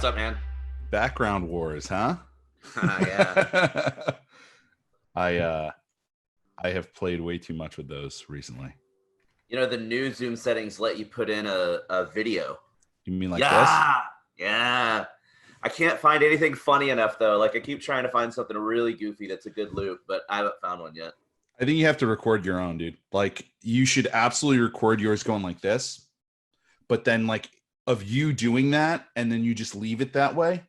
up, man? Background wars, huh? Yeah. I have played way too much with those recently. You know, the new Zoom settings let you put in a video. You mean like this? Yeah. I can't find anything funny enough, though. Like, I keep trying to find something really goofy that's a good loop, but I haven't found one yet. I think you have to record your own, dude. Like, you should absolutely record yours going like this, but then like of you doing that, and then you just leave it that way,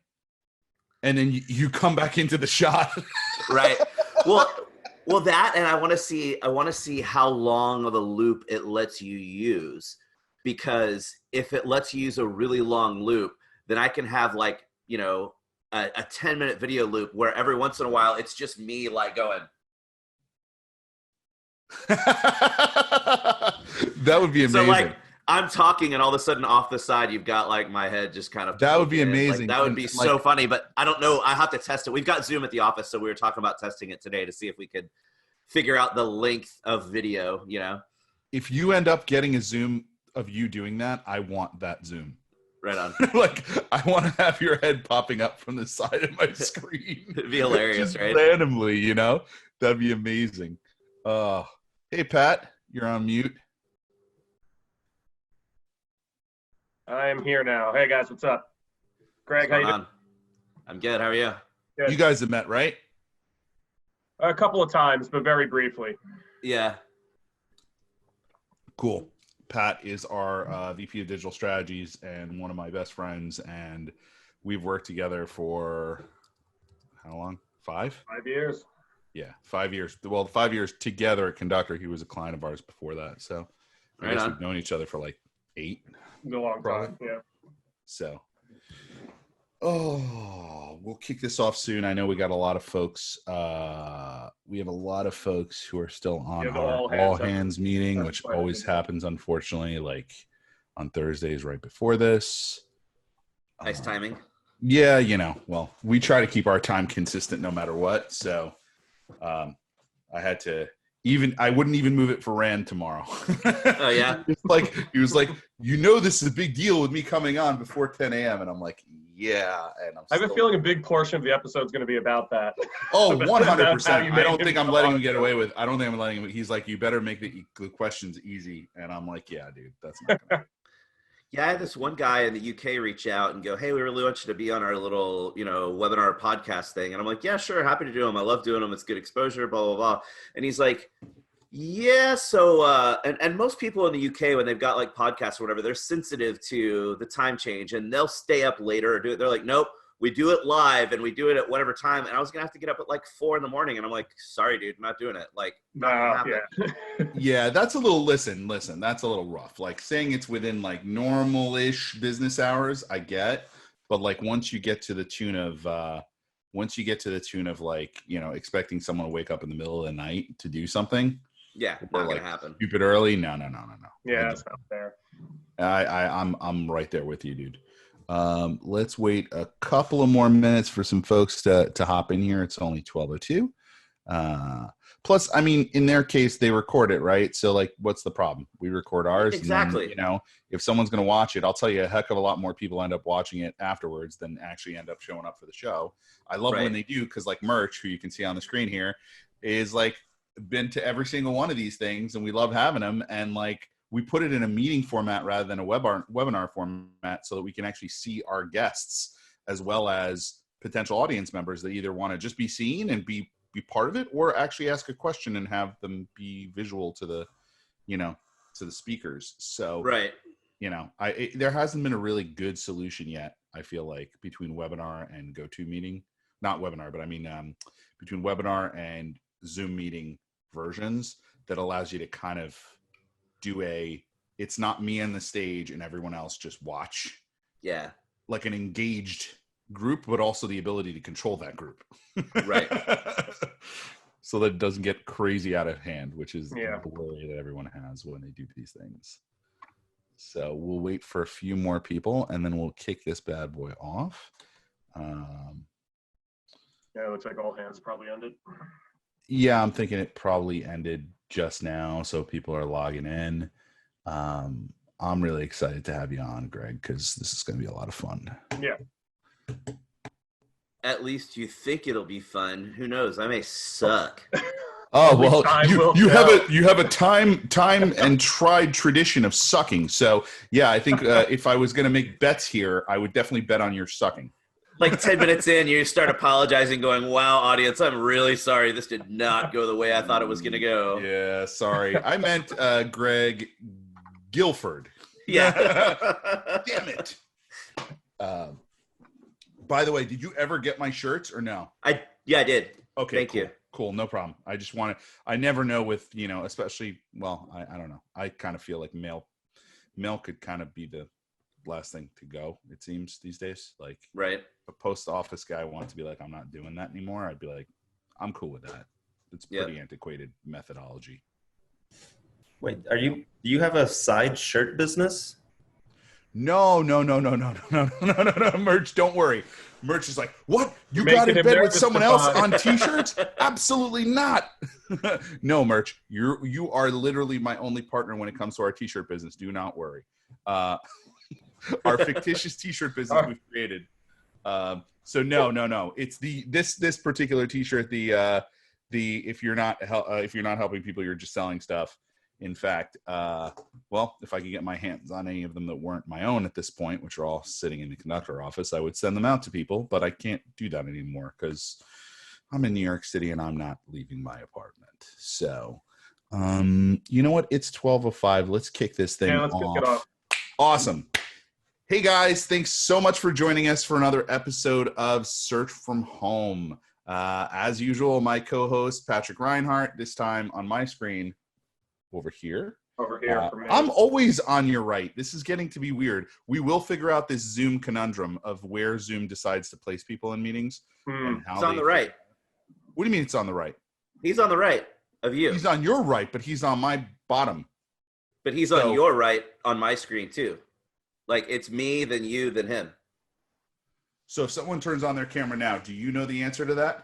and then you come back into the shot. Right. Well, that, and I want to see how long of a loop it lets you use, because if it lets you use a really long loop, then I can have like, you know, a 10-minute video loop where every once in a while it's just me like going. That would be amazing. So like I'm talking and all of a sudden off the side you've got like my head just kind of. That would be amazing. Like, that would be so funny, but I don't know. I have to test it. We've got Zoom at the office, so we were talking about testing it today to see if we could figure out the length of video, you know. If you end up getting a Zoom of you doing that, I want that Zoom. Right on. Like, I want to have your head popping up from the side of my screen. It'd be hilarious, just right? Randomly, you know? That'd be amazing. Hey, Pat, you're on mute. I am here now. Hey, guys, what's up? Greg, how you doing? I'm good. How are you? Good. You guys have met, right? A couple of times, but very briefly. Yeah. Cool. Pat is our VP of Digital Strategies and one of my best friends, and we've worked together for how long? 5? 5 years. Yeah, 5 years. Well, 5 years together at Conductor. He was a client of ours before that, so I guess we've known each other for like 8. A long time, yeah. So, we'll kick this off soon. I know we got a lot of folks. We have a lot of folks who are still on our all hands meeting, which always happens, unfortunately, like on Thursdays right before this. Nice timing. Yeah, you know, well, we try to keep our time consistent no matter what. So I had to I wouldn't even move it for Rand tomorrow. Oh, yeah? He was like, you know, this is a big deal with me coming on before 10 a.m. And I'm like, yeah. And I have a feeling a big portion of the episode is going to be about that. Oh, 100%. I don't think I'm letting him get away with. I don't think I'm letting him. He's like, you better make the questions easy. And I'm like, yeah, dude, that's not gonna. Yeah, I had this one guy in the UK reach out and go, hey, we really want you to be on our little, you know, webinar podcast thing. And I'm like, yeah, sure, happy to do them. I love doing them. It's good exposure, blah, blah, blah. And he's like, yeah, so, and most people in the UK, when they've got like podcasts or whatever, they're sensitive to the time change and they'll stay up later or do it. They're like, nope, we do it live and we do it at whatever time. And I was going to have to get up at like 4 a.m. and I'm like, sorry, dude, I'm not doing it. Like, yeah, that's a little, listen, that's a little rough. Like saying it's within like normal-ish business hours, I get, but like once you get to the tune of like, you know, expecting someone to wake up in the middle of the night to do something. Yeah, not going to happen. Stupid early. No. Yeah, that's not fair. I'm right there with you, dude. Let's wait a couple of more minutes for some folks to hop in here. It's only 12:02. Plus, I mean, in their case, they record it, right? So, like, what's the problem? We record ours. Exactly. And then, you know, if someone's going to watch it, I'll tell you a heck of a lot more people end up watching it afterwards than actually end up showing up for the show. I love when they do, because like Merch, who you can see on the screen here, is like been to every single one of these things, and we love having them. And like, we put it in a meeting format rather than a webinar format, so that we can actually see our guests as well as potential audience members that either want to just be seen and be part of it, or actually ask a question and have them be visual to the, you know, to the speakers. So, you know, there hasn't been a really good solution yet, I feel like, between webinar and GoToMeeting. Not webinar, but I mean, between webinar and Zoom meeting versions that allows you to kind of do it's not me on the stage and everyone else just watch. Yeah. Like an engaged group, but also the ability to control that group. Right. So that it doesn't get crazy out of hand, which is the worry that everyone has when they do these things. So we'll wait for a few more people and then we'll kick this bad boy off. Yeah, it looks like all hands probably ended. Yeah, I'm thinking it probably ended just now, so people are logging in. I'm really excited to have you on, Greg, because this is going to be a lot of fun. Yeah. At least you think it'll be fun. Who knows? I may suck. Oh, well, you have a time and tried tradition of sucking. So, yeah, I think if I was going to make bets here, I would definitely bet on your sucking. Like 10 minutes in, you start apologizing, going, wow, audience, I'm really sorry. This did not go the way I thought it was going to go. Yeah, sorry. I meant Greg Gifford. Yeah. Damn it. By the way, did you ever get my shirts or no? Yeah, I did. Okay, Thank cool. you. Cool, no problem. I just want to, I never know with, especially, well, I don't know. I kind of feel like mail could kind of be the last thing to go, it seems, these days. Like, right. A post office guy wants to be like, I'm not doing that anymore. I'd be like, I'm cool with that. It's pretty antiquated methodology. Wait, do you have a side shirt business? No, Merch, don't worry. Merch is like, what? You got in bed with someone else on t-shirts? Absolutely not. No, Merch, you are literally my only partner when it comes to our t-shirt business. Do not worry. Our fictitious t-shirt business we've created. So no. It's this particular t-shirt, the if you're not helping people, you're just selling stuff. In fact, well, if I could get my hands on any of them that weren't my own at this point, which are all sitting in the Conductor office, I would send them out to people, but I can't do that anymore because I'm in New York City and I'm not leaving my apartment. So, you know what? It's 12:05. Let's kick this thing off. Kick it off. Awesome. Hey guys, thanks so much for joining us for another episode of Search from Home. As usual, my co-host, Patrick Reinhardt, this time on my screen, over here for me. I'm always on your right. This is getting to be weird. We will figure out this Zoom conundrum of where Zoom decides to place people in meetings. And how it's on the right. What do you mean it's on the right? He's on the right of you. He's on your right, but he's on my bottom. But he's on your right on my screen too. Like it's me, then you, then him. So if someone turns on their camera now, do you know the answer to that?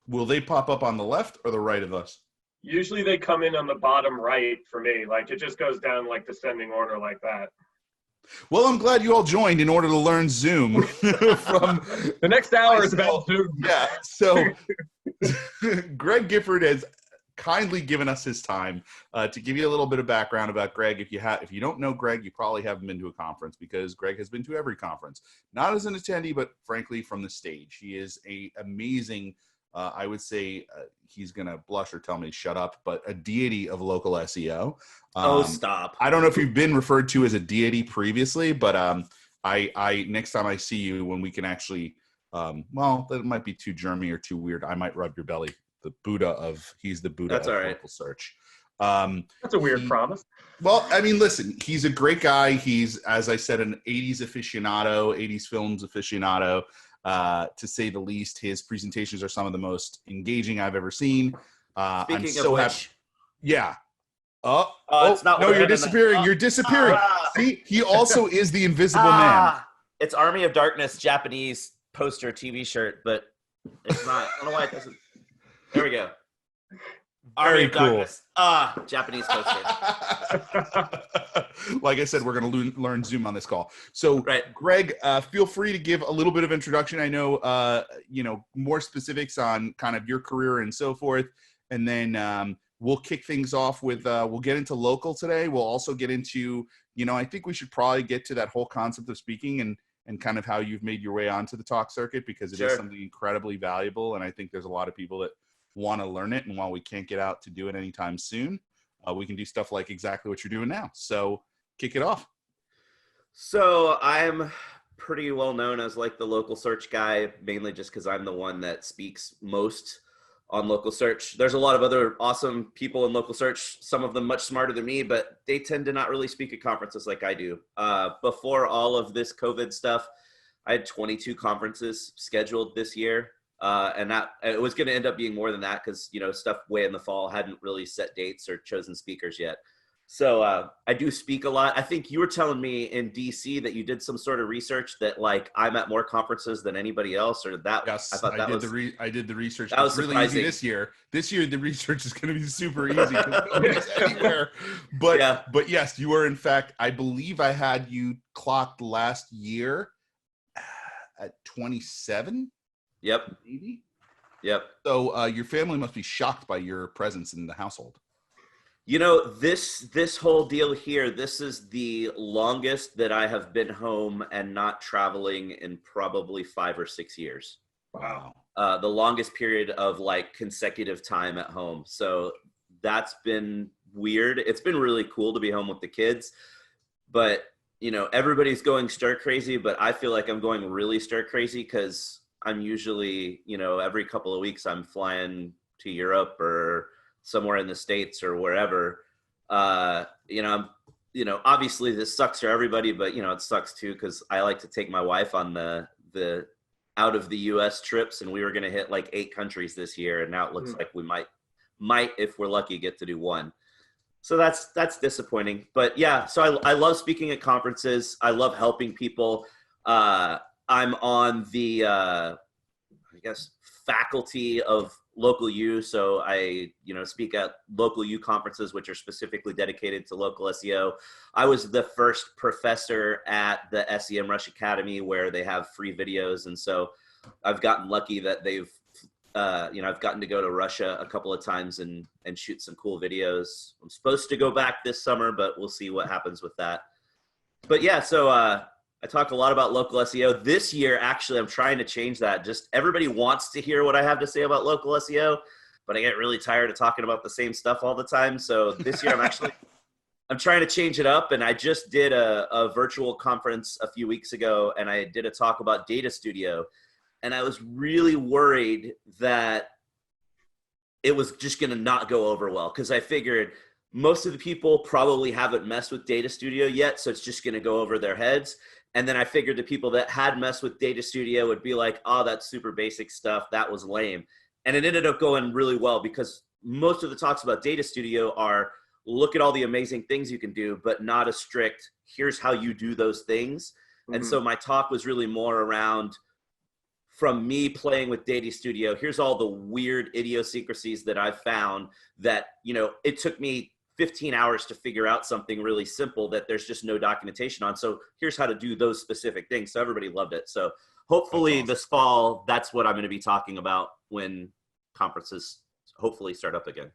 Will they pop up on the left or the right of us? Usually they come in on the bottom right for me. Like it just goes down like descending order like that. Well, I'm glad you all joined in order to learn Zoom. From the next hour is about Zoom. Yeah. So Greg Gifford has kindly given us his time to give you a little bit of background about Greg. If you don't know Greg, you probably haven't been to a conference because Greg has been to every conference, not as an attendee, but frankly from the stage. He is a amazing. I would say he's going to blush or tell me shut up, but a deity of local SEO. Stop. I don't know if you've been referred to as a deity previously, but I next time I see you when we can actually, well, that might be too germy or too weird. I might rub your belly. He's the Buddha That's of all right. local search. That's a weird promise. Well, I mean, listen, he's a great guy. He's, as I said, an 80s aficionado, 80s films aficionado. To say the least. His presentations are some of the most engaging I've ever seen. Speaking of which, yeah. it's not. No, you're disappearing. You're disappearing. See, he also is the Invisible Man. It's Army of Darkness Japanese poster TV shirt, but it's not. I don't know why it doesn't. There we go. Army of Darkness. Japanese poster. Like I said, we're going to learn Zoom on this call. So, right. Greg, feel free to give a little bit of introduction. I know, more specifics on kind of your career and so forth. And then we'll kick things off with, we'll get into local today. We'll also get into, I think we should probably get to that whole concept of speaking and kind of how you've made your way onto the talk circuit, because it is something incredibly valuable. And I think there's a lot of people that want to learn it. And while we can't get out to do it anytime soon, we can do stuff like exactly what you're doing now. So kick it off. So I'm pretty well known as like the local search guy, mainly just because I'm the one that speaks most on local search. There's a lot of other awesome people in local search, some of them much smarter than me, but they tend to not really speak at conferences like I do. Before all of this COVID stuff, I had 22 conferences scheduled this year. And that it was going to end up being more than that because, stuff way in the fall hadn't really set dates or chosen speakers yet. So I do speak a lot. I think you were telling me in DC that you did some sort of research that like I'm at more conferences than anybody else, or that. Yes, I did the research. That was really surprising. Easy this year. This year the research is going to be super easy because nobody's anywhere. But yes, you were in fact. I believe I had you clocked last year at 27. Yep. Maybe. Yep. So your family must be shocked by your presence in the household. You know, this whole deal here, this is the longest that I have been home and not traveling in probably 5 or 6 years. Wow. The longest period of like consecutive time at home. So that's been weird. It's been really cool to be home with the kids, but you know, everybody's going stir crazy, but I feel like I'm going really stir crazy because I'm usually, you know, every couple of weeks I'm flying to Europe or somewhere in the States or wherever. Obviously this sucks for everybody, but you know, it sucks too because I like to take my wife on the out of the US trips, and we were going to hit like 8 countries this year, and now it looks like we might, if we're lucky, get to do 1. So that's disappointing. But yeah, so I love speaking at conferences. I love helping people. I'm on the faculty of Local U, so I speak at Local U conferences, which are specifically dedicated to local SEO. I was the first professor at the SEMrush Academy, where they have free videos, and so I've gotten lucky that they've I've gotten to go to Russia a couple of times and shoot some cool videos. I'm supposed to go back this summer, but we'll see what happens with that. But yeah, so I talk a lot about local SEO. This year, actually, I'm trying to change that. Just everybody wants to hear what I have to say about local SEO, but I get really tired of talking about the same stuff all the time. So this year, I'm trying to change it up. And I just did a virtual conference a few weeks ago, and I did a talk about Data Studio. And I was really worried that it was just going to not go over well, because I figured most of the people probably haven't messed with Data Studio yet, so it's just going to go over their heads. And then I figured the people that had messed with Data Studio would be like, oh, that's super basic stuff. That was lame. And it ended up going really well, because most of the talks about Data Studio are look at all the amazing things you can do, but not a strict, here's how you do those things. Mm-hmm. And so my talk was really more around, from me playing with Data Studio, here's all the weird idiosyncrasies that I've found that, it took me 15 hours to figure out something really simple that there's just no documentation on. So here's how to do those specific things. So everybody loved it. So hopefully awesome. This fall, that's what I'm going to be talking about when conferences hopefully start up again.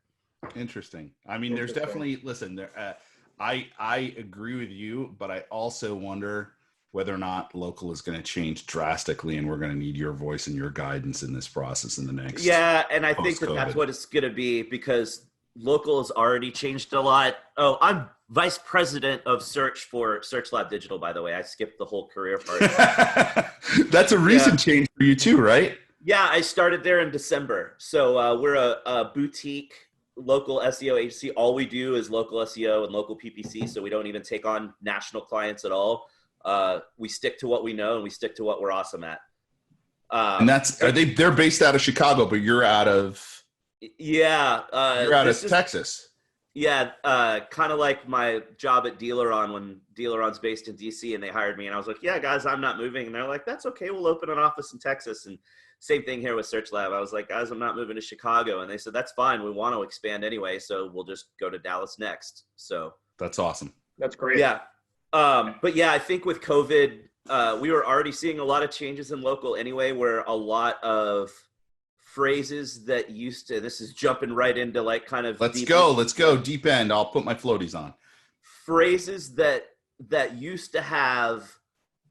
Interesting. I mean, there's definitely, listen, I agree with you, but I also wonder whether or not local is going to change drastically, and we're going to need your voice and your guidance in this process in the next. Yeah. And I think that's what it's going to be, because local has already changed a lot. Oh, I'm vice president of search for SearchLab Digital, by the way. I skipped the whole career part. That's a recent change for you too, right? Yeah, I started there in December. So we're a boutique local SEO agency. All we do is local SEO and local PPC, so we don't even take on national clients at all. We stick to what we know, and we stick to what we're awesome at. And they're based out of Chicago, but you're out of... Yeah. You're out of Texas. Yeah. Kind of like my job at Dealeron, when Dealeron's based in DC, and they hired me, and I was like, yeah, guys, I'm not moving. And they're like, that's okay. We'll open an office in Texas. And same thing here with SearchLab. I was like, guys, I'm not moving to Chicago. And they said, that's fine. We want to expand anyway, so we'll just go to Dallas next. So that's awesome. That's great. Yeah. But yeah, I think with COVID, we were already seeing a lot of changes in local anyway, where a lot of phrases that used to, this is jumping right into like kind of let's go deep end. I'll put my floaties on. Phrases that used to have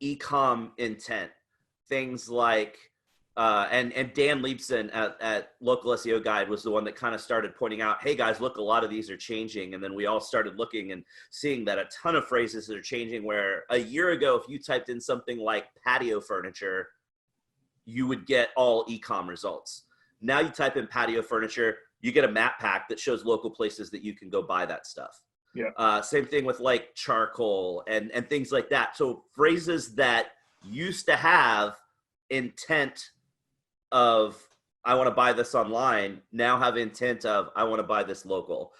e-com intent, things like and Dan Leibson at Local SEO Guide was the one that kind of started pointing out, hey guys, look, a lot of these are changing. And then we all started looking and seeing that a ton of phrases are changing, where a year ago, if you typed in something like patio furniture, you would get all e-com results. Now you type in patio furniture, you get a map pack that shows local places that you can go buy that stuff. Yeah. Same thing with like charcoal and things like that. So phrases that used to have intent of, I want to buy this online, now have intent of, I want to buy this local.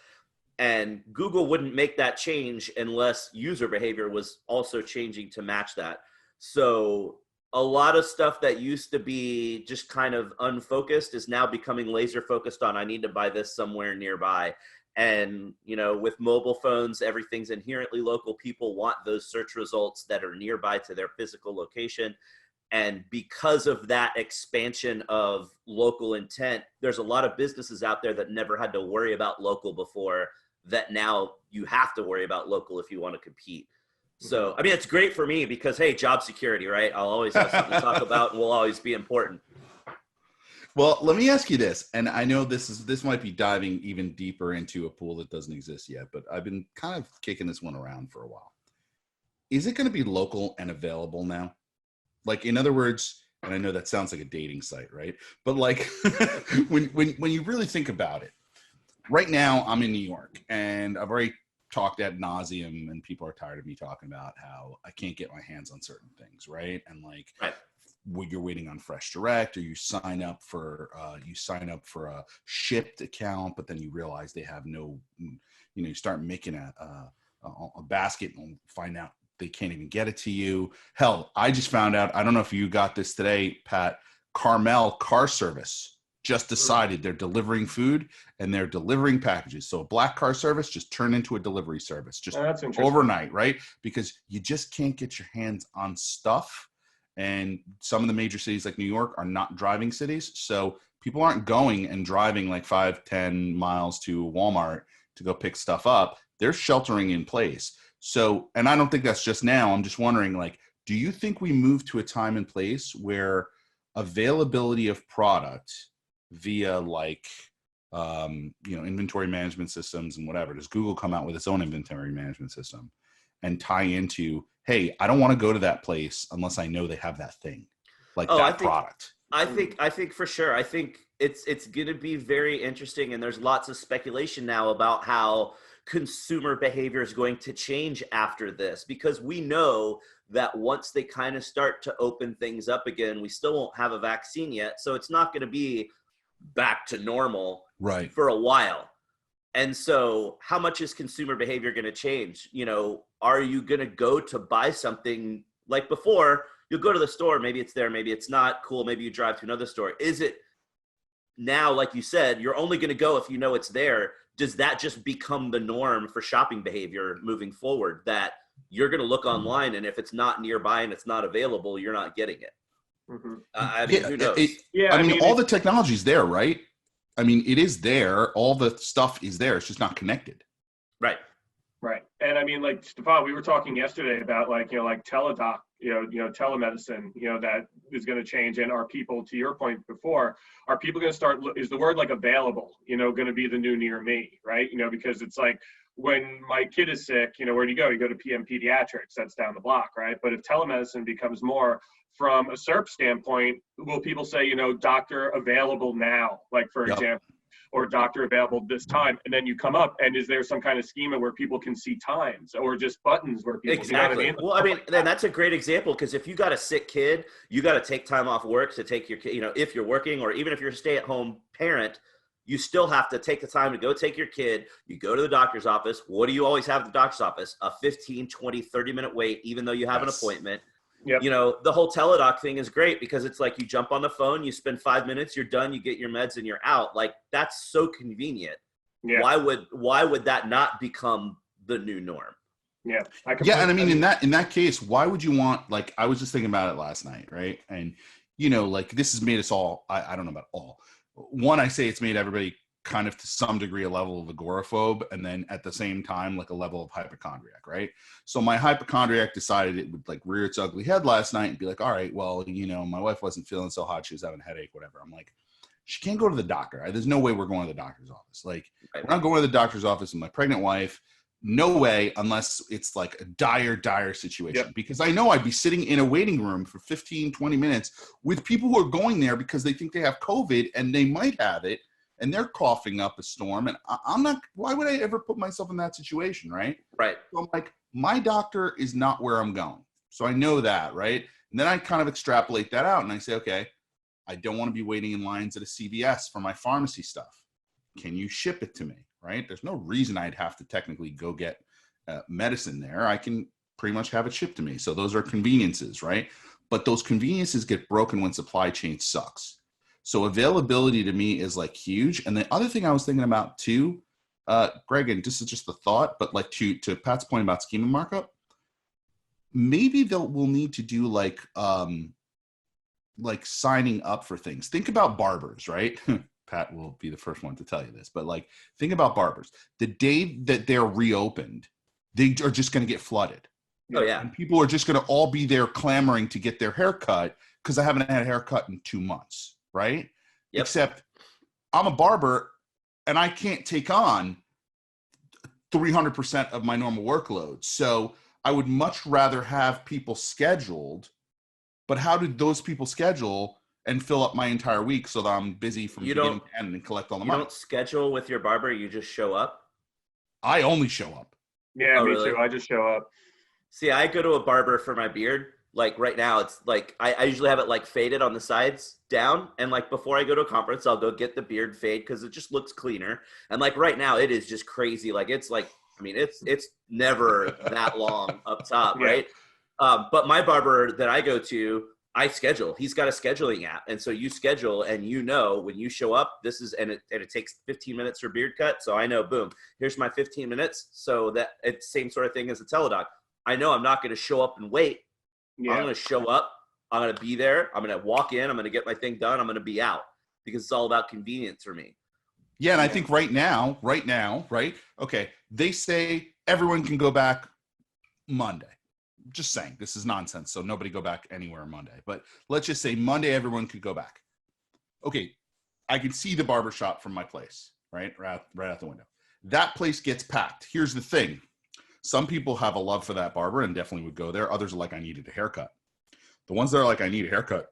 And Google wouldn't make that change unless user behavior was also changing to match that. So a lot of stuff that used to be just kind of unfocused is now becoming laser focused on, I need to buy this somewhere nearby. And, with mobile phones, everything's inherently local. People want those search results that are nearby to their physical location. And because of that expansion of local intent, there's a lot of businesses out there that never had to worry about local before, that now you have to worry about local if you want to compete. So, I mean, it's great for me because, hey, job security, right? I'll always have something to talk about and will always be important. Well, let me ask you this, and I know this might be diving even deeper into a pool that doesn't exist yet, but I've been kind of kicking this one around for a while. Is it going to be local and available now? Like, in other words, and I know that sounds like a dating site, right? But like, when you really think about it, right now I'm in New York, and I've already talked ad nauseum, and people are tired of me talking about how I can't get my hands on certain things, right? And like, when you're waiting on Fresh Direct, or you sign up for a shipped account, but then you realize they have no, you start making a basket and find out they can't even get it to you. Hell, I just found out, I don't know if you got this today, Pat, Carmel Car Service just decided they're delivering food and they're delivering packages. So a black car service just turned into a delivery service just overnight, right? Because you just can't get your hands on stuff. And some of the major cities like New York are not driving cities. So people aren't going and driving like 5-10 miles to Walmart to go pick stuff up. They're sheltering in place. So, and I don't think that's just now. I'm just wondering, like, do you think we move to a time and place where availability of product via like, inventory management systems and whatever, does Google come out with its own inventory management system and tie into, hey, I don't want to go to that place unless I know they have that thing, like product. I think for sure. I think it's going to be very interesting, and there's lots of speculation now about how consumer behavior is going to change after this, because we know that once they kind of start to open things up again, we still won't have a vaccine yet. So it's not going to be back to normal for a while. And so how much is consumer behavior going to change? Are you going to go to buy something like before? You'll go to the store, maybe it's there, maybe it's not. Cool, maybe you drive to another store. Is it now, like you said, you're only going to go if you know it's there? Does that just become the norm for shopping behavior moving forward, that you're going to look online and if it's not nearby and it's not available, you're not getting it? I mean, who knows? I mean, all the technology's there, right? I mean, it is there. All the stuff is there. It's just not connected. Right. And I mean, like, Stefan, we were talking yesterday about like teledoc, telemedicine, that is going to change. And are people, to your point before, are people going to start, is the word like available, going to be the new near me, right? Because it's like, when my kid is sick, where do you go? You go to PM Pediatrics, that's down the block, right? But if telemedicine becomes more from a SERP standpoint, will people say, doctor available now, like, for example, or doctor available this time, and then you come up, and is there some kind of schema where people can see times, or just buttons where people exactly? Well, I mean, then that's a great example, because if you got a sick kid, you got to take time off work to take your kid, if you're working, or even if you're a stay-at-home parent, you still have to take the time to go take your kid. You go to the doctor's office. What do you always have at the doctor's office? A 15, 20, 30-minute wait, even though you have an appointment. Yep. The whole teledoc thing is great, because it's like you jump on the phone, you spend 5 minutes, you're done, you get your meds, and you're out. Like, that's so convenient. Yeah. Why would that not become the new norm? Yeah. And I mean, in that case, why would you want, like, I was just thinking about it last night, right? And, like, this has made us all, I don't know about all. One, I say it's made everybody kind of to some degree a level of agoraphobe, and then at the same time like a level of hypochondriac, right? So my hypochondriac decided it would like rear its ugly head last night and be like, all right, well, my wife wasn't feeling so hot, she was having a headache, whatever. I'm like, she can't go to the doctor. There's no way we're going to the doctor's office. Like, we're not going to the doctor's office with my pregnant wife. No way, unless it's like a dire situation. Because I know I'd be sitting in a waiting room for 15, 20 minutes with people who are going there because they think they have COVID and they might have it, and they're coughing up a storm. And I'm not, why would I ever put myself in that situation, right? Right. So I'm like, my doctor is not where I'm going. So I know that, right? And then I kind of extrapolate that out and I say, okay, I don't want to be waiting in lines at a CVS for my pharmacy stuff. Can you ship it to me, right? There's no reason I'd have to technically go get medicine there. I can pretty much have it shipped to me. So those are conveniences, right? But those conveniences get broken when supply chain sucks. So availability to me is like huge. And the other thing I was thinking about too, Greg, and this is just the thought, but like to Pat's point about schema markup, maybe we'll need to do like like signing up for things. Think about barbers, right? Pat will be the first one to tell you this, but like, think about barbers. The day that they're reopened, they are just going to get flooded. Oh yeah. And people are just going to all be there clamoring to get their hair cut because I haven't had a haircut in 2 months, right? Yep. Except I'm a barber and I can't take on 300% of my normal workload. So I would much rather have people scheduled, but how did those people schedule and fill up my entire week so that I'm busy from beginning to end and collect all the money? You don't schedule with your barber, you just show up? I only show up. Yeah, Oh, me really? too. I just show up. See, I go to a barber for my beard. Like right now, it's like I usually have it like faded on the sides down. And like before I go to a conference, I'll go get the beard fade because it just looks cleaner. And like right now, it is just crazy. Like it's like, I mean, it's never that long up top, Yeah. right? But my barber that I go to, I schedule. He's got a scheduling app. And so you schedule and you know when you show up, this is, and it takes 15 minutes for beard cut. So I know, boom, here's my 15 minutes. So that it's same sort of thing as a teledoc. I know I'm not going to show up and wait. Yeah. I'm going to show up. I'm going to be there. I'm going to walk in. I'm going to get my thing done. I'm going to be out because it's all about convenience for me. Yeah, and I think right now, right? Okay, they say everyone can go back Monday. Just saying, this is nonsense. So nobody go back anywhere Monday. But let's just say Monday, everyone could go back. Okay, I can see the barbershop from my place, right out the window. That place gets packed. Here's the thing. Some people have a love for that barber and definitely would go there. Others are like, I needed a haircut. The ones that are like, I need a haircut,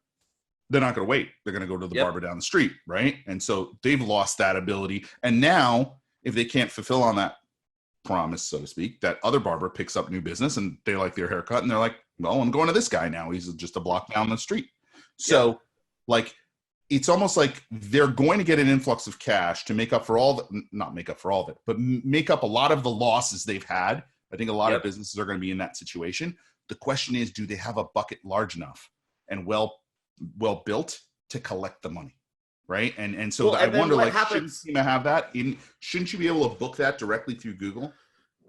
they're not going to wait. They're going to go to the barber down the street, right? And so they've lost that ability. And now, if they can't fulfill on that promise, so to speak, that other barber picks up new business and they like their haircut and they're like, well, I'm going to this guy now. He's just a block down the street. So like, it's almost like they're going to get an influx of cash to make up for not make up for all of it, but make up a lot of the losses they've had. I think a lot of businesses are going to be in that situation. The question is, do they have a bucket large enough and well built to collect the money, right? And so I wonder, like, shouldn't SEMA have that? Shouldn't you be able to book that directly through Google?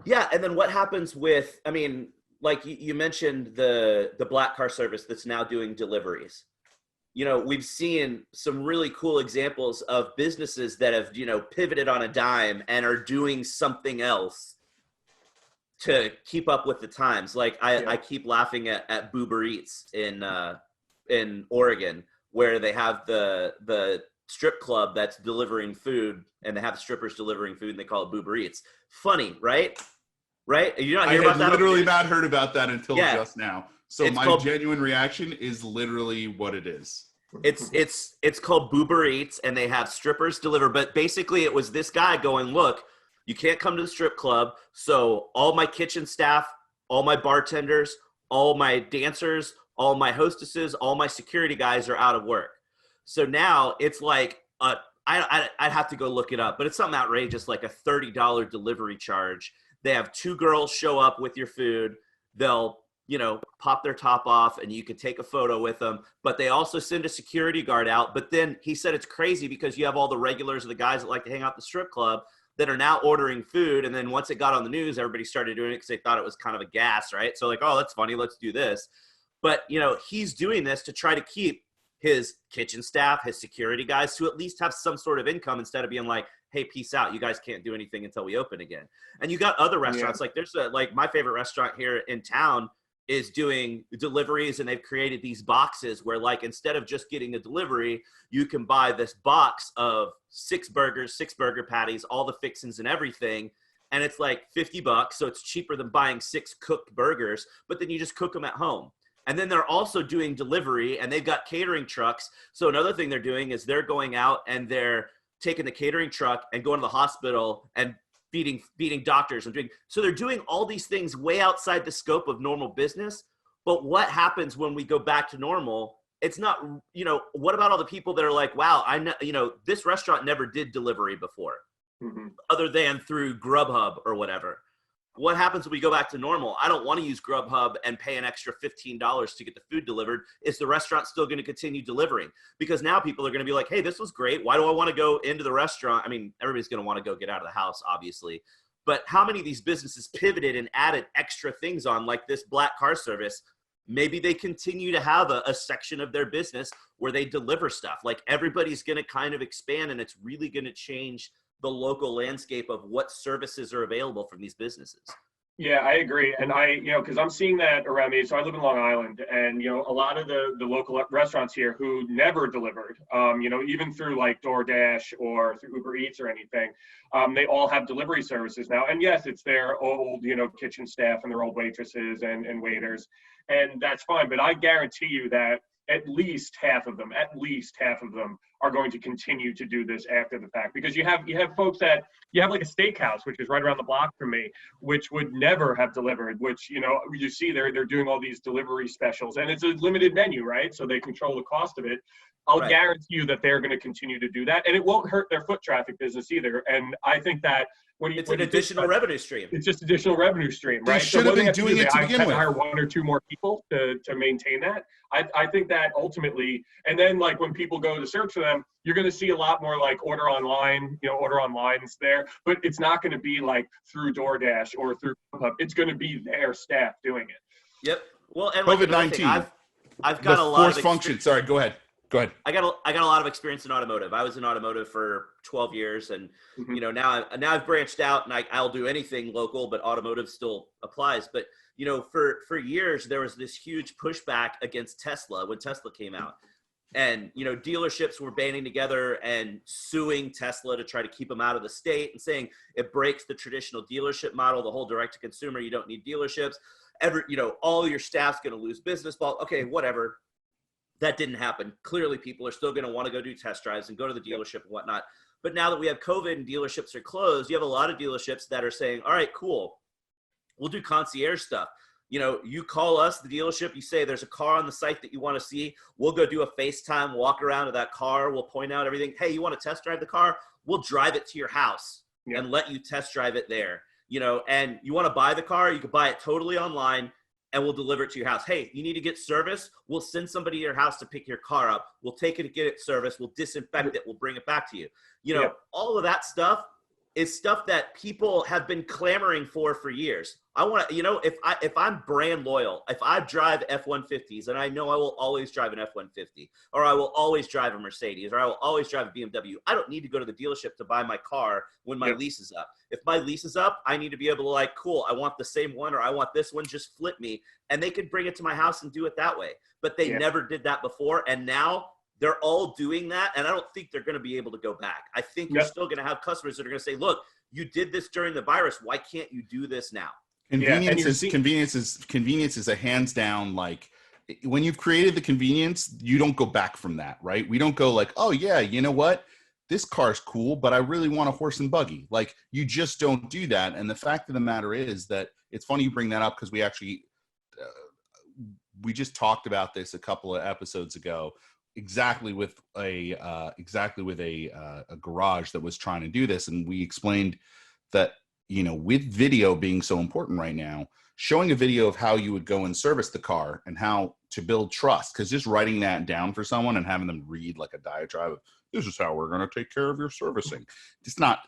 Yeah, and then what happens with, I mean, like you mentioned the black car service that's now doing deliveries. You know, we've seen some really cool examples of businesses that have, you know, pivoted on a dime and are doing something else to keep up with the times. Like I keep laughing at Boober Eats in Oregon, where they have the strip club that's delivering food, and they have strippers delivering food, and they call it Boober Eats. Funny, right? Right? You not hear about that? I had literally not heard about that until just now. So my genuine reaction is literally what it is. It's called Boober Eats, and they have strippers deliver. But basically, it was this guy going, look, you can't come to the strip club, so all my kitchen staff, all my bartenders, all my dancers, all my hostesses, all my security guys are out of work. So now it's like, I'd have to go look it up, but it's something outrageous, like a $30 delivery charge. They have 2 girls show up with your food. They'll, you know, pop their top off and you can take a photo with them, but they also send a security guard out. But then he said it's crazy because you have all the regulars of the guys that like to hang out at the strip club that are now ordering food. And then once it got on the news, everybody started doing it because they thought it was kind of a gas, right? So like, oh, that's funny, let's do this. But, you know, he's doing this to try to keep his kitchen staff, his security guys, to at least have some sort of income instead of being like, hey, peace out. You guys can't do anything until we open again. And you got other restaurants. Like there's like my favorite restaurant here in town is doing deliveries, and they've created these boxes where, like, instead of just getting a delivery, you can buy this box of 6 burgers, 6 burger patties, all the fixings and everything. And it's like $50. So it's cheaper than buying 6 cooked burgers, but then you just cook them at home. And then they're also doing delivery, and they've got catering trucks. So another thing they're doing is they're going out and they're taking the catering truck and going to the hospital and feeding doctors and doing, so they're doing all these things way outside the scope of normal business. But what happens when we go back to normal? It's not, you know, what about all the people that are like, wow, I know, you know, this restaurant never did delivery before, other than through Grubhub or whatever. What happens when we go back to normal? I don't want to use Grubhub and pay an extra $15 to get the food delivered. Is the restaurant still going to continue delivering? Because now people are going to be like, hey, this was great. Why do I want to go into the restaurant? I mean, everybody's going to want to go get out of the house, obviously. But how many of these businesses pivoted and added extra things on, like this black car service? maybe they continue to have a section of their business where they deliver stuff. Like everybody's going to kind of expand, and it's really going to change the local landscape of what services are available from these businesses. Yeah, I agree. And because I'm seeing that around me. So I live in Long Island, and, a lot of the local restaurants here who never delivered, even through like DoorDash or through Uber Eats or anything, they all have delivery services now. And yes, it's their old, kitchen staff and their old waitresses and waiters, and that's fine. But I guarantee you that at least half of them are going to continue to do this after the fact, because you have folks that you have like a steakhouse, which is right around the block from me, which would never have delivered, which, you see they're doing all these delivery specials, and it's a limited menu, right? So they control the cost of it. I'll guarantee you that they're going to continue to do that, and it won't hurt their foot traffic business either. And I think that it's an additional revenue stream. It's just additional revenue stream, right? They should have been doing it to begin with. Hire one or two more people to maintain that. I think that ultimately, and then like when people go to search for them, you're going to see a lot more like order online's there, but it's not going to be like through DoorDash or through Hub. It's going to be their staff doing it. Yep. Well, and COVID-19, I've got a lot of function. Sorry, go ahead. I got a lot of experience in automotive. I was in automotive for 12 years, and now I've branched out, and I'll do anything local, but automotive still applies. But for years there was this huge pushback against Tesla when Tesla came out, and dealerships were banding together and suing Tesla to try to keep them out of the state and saying it breaks the traditional dealership model, the whole direct to consumer. You don't need dealerships. All your staff's going to lose business. Well, okay, whatever. That didn't happen. Clearly, people are still going to want to go do test drives and go to the dealership and whatnot. But now that we have COVID and dealerships are closed, you have a lot of dealerships that are saying, all right, cool, we'll do concierge stuff. You call us, the dealership, you say there's a car on the site that you want to see. We'll go do a FaceTime walk around to that car. We'll point out everything. Hey, you want to test drive the car? We'll drive it to your house and let you test drive it there. And you want to buy the car? You can buy it totally online, and we'll deliver it to your house. Hey, you need to get service? We'll send somebody to your house to pick your car up. We'll take it to get it serviced. We'll disinfect it. We'll bring it back to you. All of that stuff is stuff that people have been clamoring for years. I want to, if I'm brand loyal, if I drive F-150s, and I know I will always drive an F-150, or I will always drive a Mercedes, or I will always drive a BMW, I don't need to go to the dealership to buy my car when my lease is up. If my lease is up, I need to be able to cool, I want the same one, or I want this one, just flip me. And they could bring it to my house and do it that way. But they never did that before. And now they're all doing that. And I don't think they're going to be able to go back. I think you're still going to have customers that are going to say, look, you did this during the virus. Why can't you do this now? Convenience is a hands down, when you've created the convenience, you don't go back from that, right? We don't go oh yeah, you know what? This car's cool, but I really want a horse and buggy. You just don't do that. And the fact of the matter is that it's funny you bring that up, because we actually, we just talked about this a couple of episodes ago, exactly with a garage that was trying to do this. And we explained that, with video being so important right now, showing a video of how you would go and service the car and how to build trust, because just writing that down for someone and having them read a diatribe of, this is how we're going to take care of your servicing.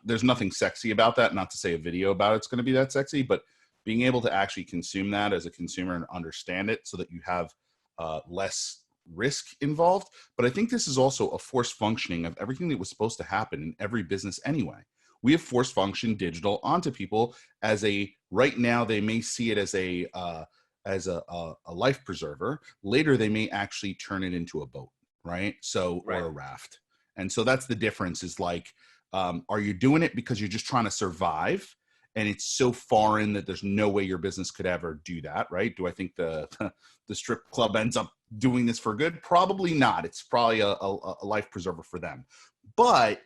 There's nothing sexy about that. Not to say a video about it's going to be that sexy, but being able to actually consume that as a consumer and understand it so that you have less risk involved. But I think this is also a forced functioning of everything that was supposed to happen in every business anyway. We have force function digital onto people right now they may see it as a life preserver. Later, they may actually turn it into a boat, right? Or a raft. And so that's the difference is are you doing it because you're just trying to survive? And it's so foreign that there's no way your business could ever do that, right? Do I think the strip club ends up doing this for good? Probably not. It's probably a life preserver for them. But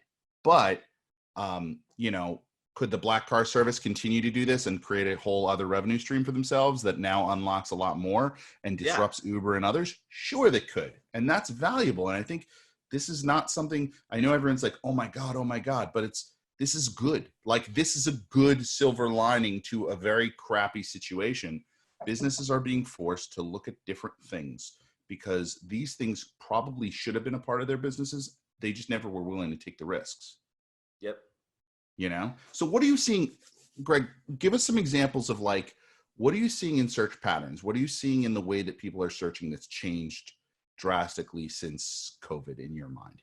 could the black car service continue to do this and create a whole other revenue stream for themselves that now unlocks a lot more and disrupts Uber and others? Sure, they could. And that's valuable. And I think this is not something, I know everyone's oh my God, but this is good. This is a good silver lining to a very crappy situation. Businesses are being forced to look at different things because these things probably should have been a part of their businesses. They just never were willing to take the risks. Yep. So what are you seeing, Greg? Give us some examples of What are you seeing in search patterns? What are you seeing in the way that people are searching that's changed drastically since COVID in your mind?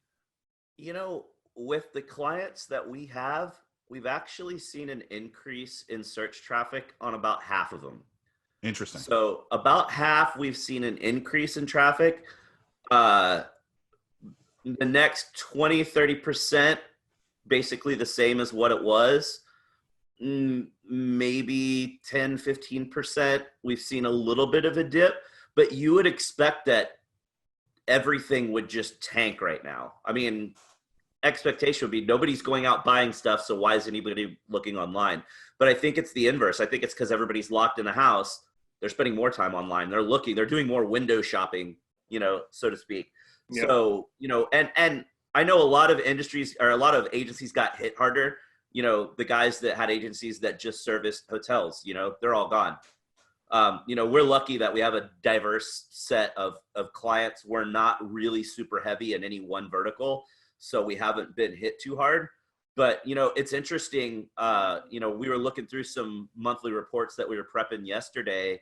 With the clients that we have, we've actually seen an increase in search traffic on about half of them. Interesting. So about half, we've seen an increase in traffic. The next 20, 30%, basically the same as what it was. Maybe 10, 15%. We've seen a little bit of a dip, but you would expect that everything would just tank right now. I mean, expectation would be nobody's going out buying stuff, so why is anybody looking online? But I think it's the inverse. I think it's because everybody's locked in the house. They're spending more time online. They're doing more window shopping, so to speak. Yeah. So, and I know a lot of industries or a lot of agencies got hit harder. The guys that had agencies that just serviced hotels, they're all gone. We're lucky that we have a diverse set of clients. We're not really super heavy in any one vertical, so we haven't been hit too hard. But, it's interesting. We were looking through some monthly reports that we were prepping yesterday,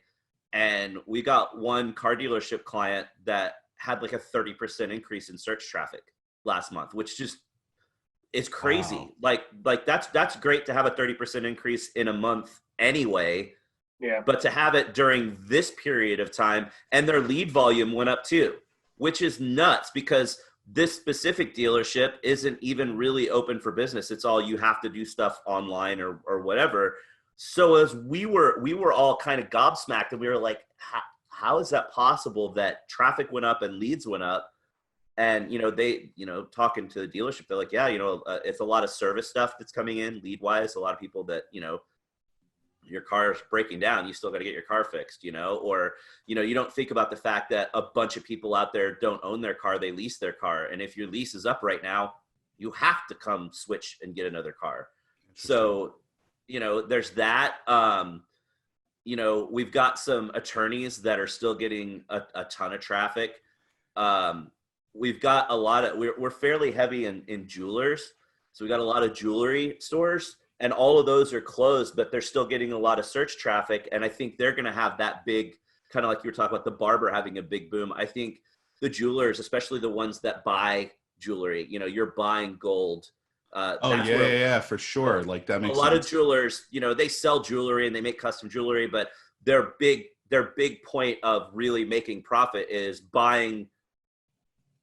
and we got one car dealership client that had like a 30% increase in search traffic last month, which just is crazy. Wow. Like that's great to have a 30% increase in a month anyway. Yeah. But to have it during this period of time, and their lead volume went up too, which is nuts because this specific dealership isn't even really open for business. It's all you have to do stuff online or whatever. So as we were all kind of gobsmacked, and we were like, how is that possible that traffic went up and leads went up? And, they, talking to the dealership, they're like, yeah, it's a lot of service stuff that's coming in lead wise. A lot of people that, your car's breaking down, you still got to get your car fixed, or, you don't think about the fact that a bunch of people out there don't own their car. They lease their car. And if your lease is up right now, you have to come switch and get another car. So, there's that. We've got some attorneys that are still getting a ton of traffic. We've got a lot of, we're fairly heavy in jewelers. So we got a lot of jewelry stores, and all of those are closed, but they're still getting a lot of search traffic. And I think they're going to have that big, kind of like you were talking about the barber having a big boom. I think the jewelers, especially the ones that buy jewelry, you're buying gold. Yeah, for sure. Like that makes a lot sense. Of jewelers, they sell jewelry and they make custom jewelry, but their big point of really making profit is buying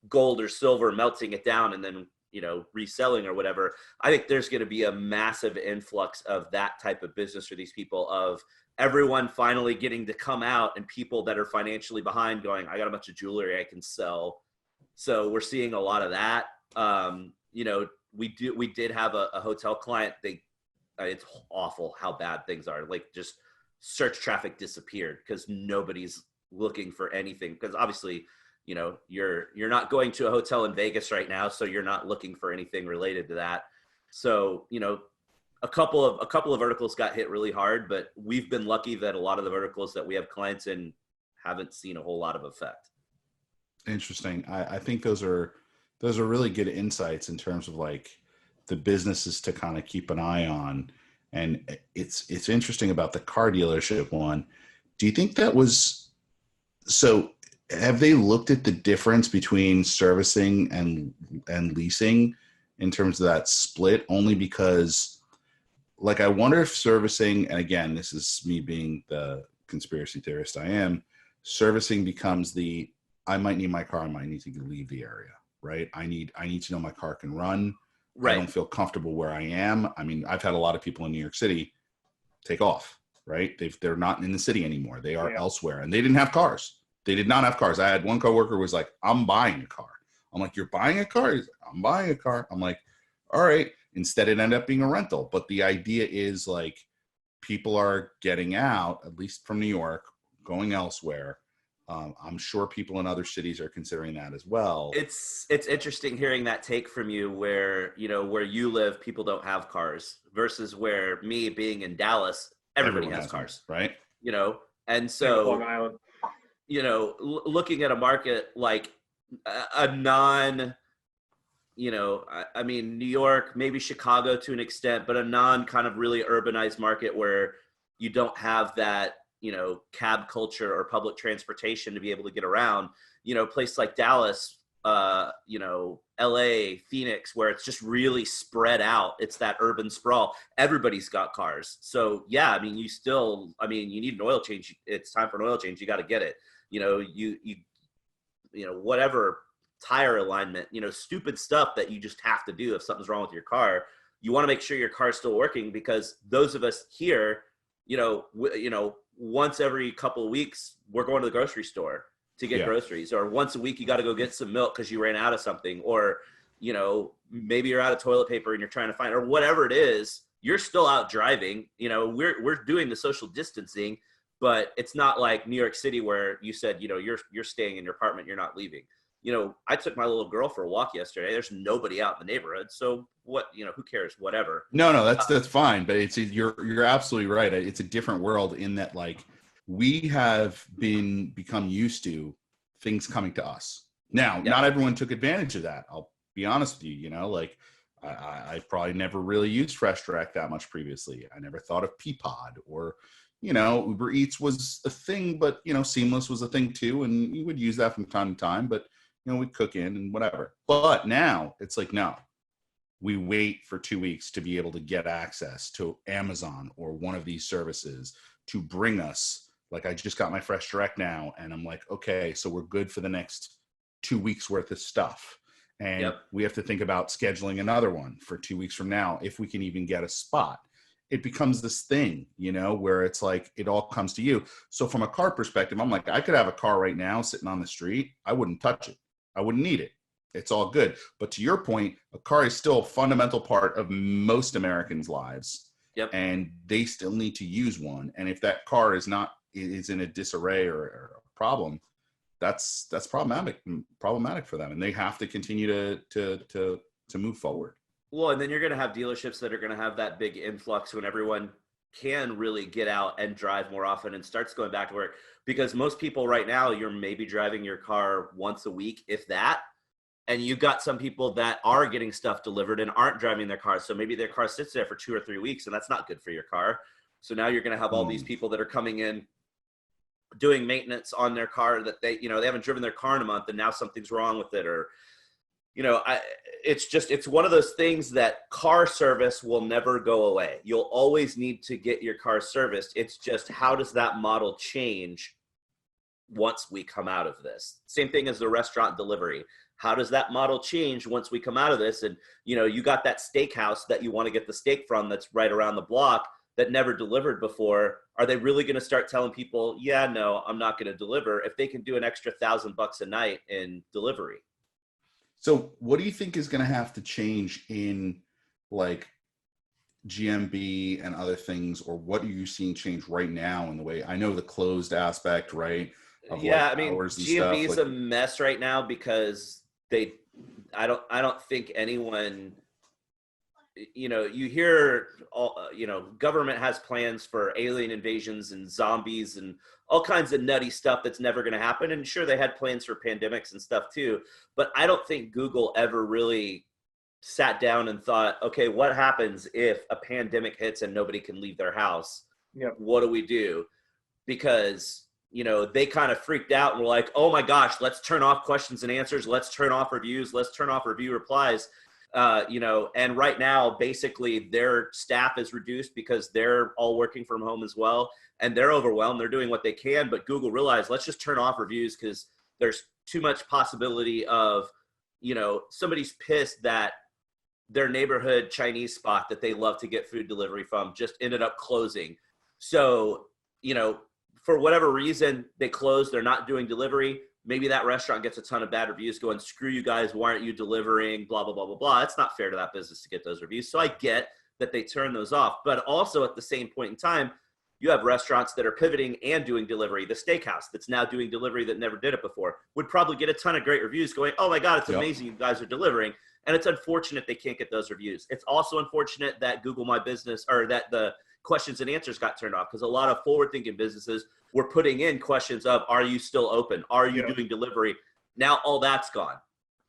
gold or silver, melting it down, and then reselling or whatever. I think there's going to be a massive influx of that type of business for these people, of everyone finally getting to come out, and people that are financially behind going, I got a bunch of jewelry I can sell. So we're seeing a lot of that. We did have a hotel client. It's awful how bad things are. Like, just search traffic disappeared because nobody's looking for anything. Because obviously, you're not going to a hotel in Vegas right now, so you're not looking for anything related to that. So, a couple of verticals got hit really hard, but we've been lucky that a lot of the verticals that we have clients in haven't seen a whole lot of effect. Interesting. I think those are really good insights in terms of like the businesses to kind of keep an eye on. And it's interesting about the car dealership one. Do you think that was, so have they looked at the difference between servicing and leasing in terms of that split? Only because, like, I wonder if servicing, and again, this is me being the conspiracy theorist I am, servicing becomes I might need my car, I might need to leave the area, right? I need to know my car can run. Right. I don't feel comfortable where I am. I mean, I've had a lot of people in New York City take off, right? They're not in the city anymore. They are elsewhere, and they didn't have cars. They did not have cars. I had one coworker who was like, I'm buying a car. I'm like, you're buying a car? He's like, I'm buying a car. I'm like, all right. Instead, it ended up being a rental. But the idea is, like, people are getting out, at least from New York, going elsewhere. I'm sure people in other cities are considering that as well. It's interesting hearing that take from you, where you live, people don't have cars, versus where me being in Dallas, everybody has cars, right? And so Long Island. Looking at a market like a non, I mean, New York, maybe Chicago to an extent, but a non kind of really urbanized market where you don't have that cab culture or public transportation to be able to get around. Places like Dallas, LA, Phoenix, where it's just really spread out. It's that urban sprawl. Everybody's got cars. So yeah, I mean, you need an oil change. It's time for an oil change. You got to get it. Whatever tire alignment, stupid stuff that you just have to do if something's wrong with your car. You want to make sure your car's still working, because those of us here, once every couple of weeks, we're going to the grocery store to get groceries, or once a week you got to go get some milk because you ran out of something, or maybe you're out of toilet paper and you're trying to find, or whatever it is. You're still out driving. We're doing the social distancing, but it's not like New York City where you said you're staying in your apartment, you're not leaving. I took my little girl for a walk yesterday. There's nobody out in the neighborhood, so what? Who cares? Whatever. No, that's fine. But you're absolutely right. It's a different world in that, like, we have become used to things coming to us. Now, not everyone took advantage of that. I'll be honest with you. I probably never really used Fresh Direct that much previously. I never thought of Peapod, or Uber Eats was a thing, but Seamless was a thing too, and you would use that from time to time. But we'd cook in and whatever. But now it's like, no, we wait for 2 weeks to be able to get access to Amazon or one of these services to bring us. Like, I just got my Fresh Direct now, and I'm like, okay, so we're good for the next 2 weeks worth of stuff. And we have to think about scheduling another one for 2 weeks from now, if we can even get a spot. It becomes this thing, where it's like, it all comes to you. So from a car perspective, I'm like, I could have a car right now sitting on the street. I wouldn't touch it. I wouldn't need it. It's all good. But to your point, a car is still a fundamental part of most Americans' lives. Yep. And they still need to use one. And if that car is in a disarray or a problem, that's problematic for them. And they have to continue to move forward. Well, and then you're going to have dealerships that are going to have that big influx when everyone can really get out and drive more often and starts going back to work. Because most people right now, you're maybe driving your car once a week, if that. And you've got some people that are getting stuff delivered and aren't driving their car. So maybe their car sits there for 2 or 3 weeks, and that's not good for your car. So now you're going to have all these people that are coming in, doing maintenance on their car that they haven't driven their car in a month, and now something's wrong with it. Or, it's one of those things that car service will never go away. You'll always need to get your car serviced. It's just, how does that model change once we come out of this? Same thing as the restaurant delivery. How does that model change once we come out of this? And, you got that steakhouse that you want to get the steak from that's right around the block that never delivered before. Are they really going to start telling people, yeah, no, I'm not going to deliver, if they can do an extra $1,000 a night in delivery? So what do you think is going to have to change in, like, GMB and other things, or what are you seeing change right now in the way? I know the closed aspect, right? GMB is a mess right now because I don't think anyone, you hear government has plans for alien invasions and zombies and all kinds of nutty stuff that's never going to happen. And sure, they had plans for pandemics and stuff too, but I don't think Google ever really sat down and thought, okay, what happens if a pandemic hits and nobody can leave their house? Yep. What do we do? Because they kind of freaked out and were like, oh my gosh, let's turn off questions and answers. Let's turn off reviews. Let's turn off review replies. And right now, basically their staff is reduced because they're all working from home as well. And they're overwhelmed. They're doing what they can, but Google realized, let's just turn off reviews because there's too much possibility of, somebody's pissed that their neighborhood Chinese spot that they love to get food delivery from just ended up closing. So, for whatever reason, they closed, they're not doing delivery. Maybe that restaurant gets a ton of bad reviews going, screw you guys, why aren't you delivering, blah, blah, blah, blah, blah. It's not fair to that business to get those reviews. So I get that they turn those off. But also at the same point in time, you have restaurants that are pivoting and doing delivery. The steakhouse that's now doing delivery that never did it before would probably get a ton of great reviews going, oh my God, it's amazing you guys are delivering. And it's unfortunate they can't get those reviews. It's also unfortunate that Google My Business, or that the questions and answers got turned off, because a lot of forward-thinking businesses were putting in questions of, are you still open? Are you doing delivery? Now all that's gone.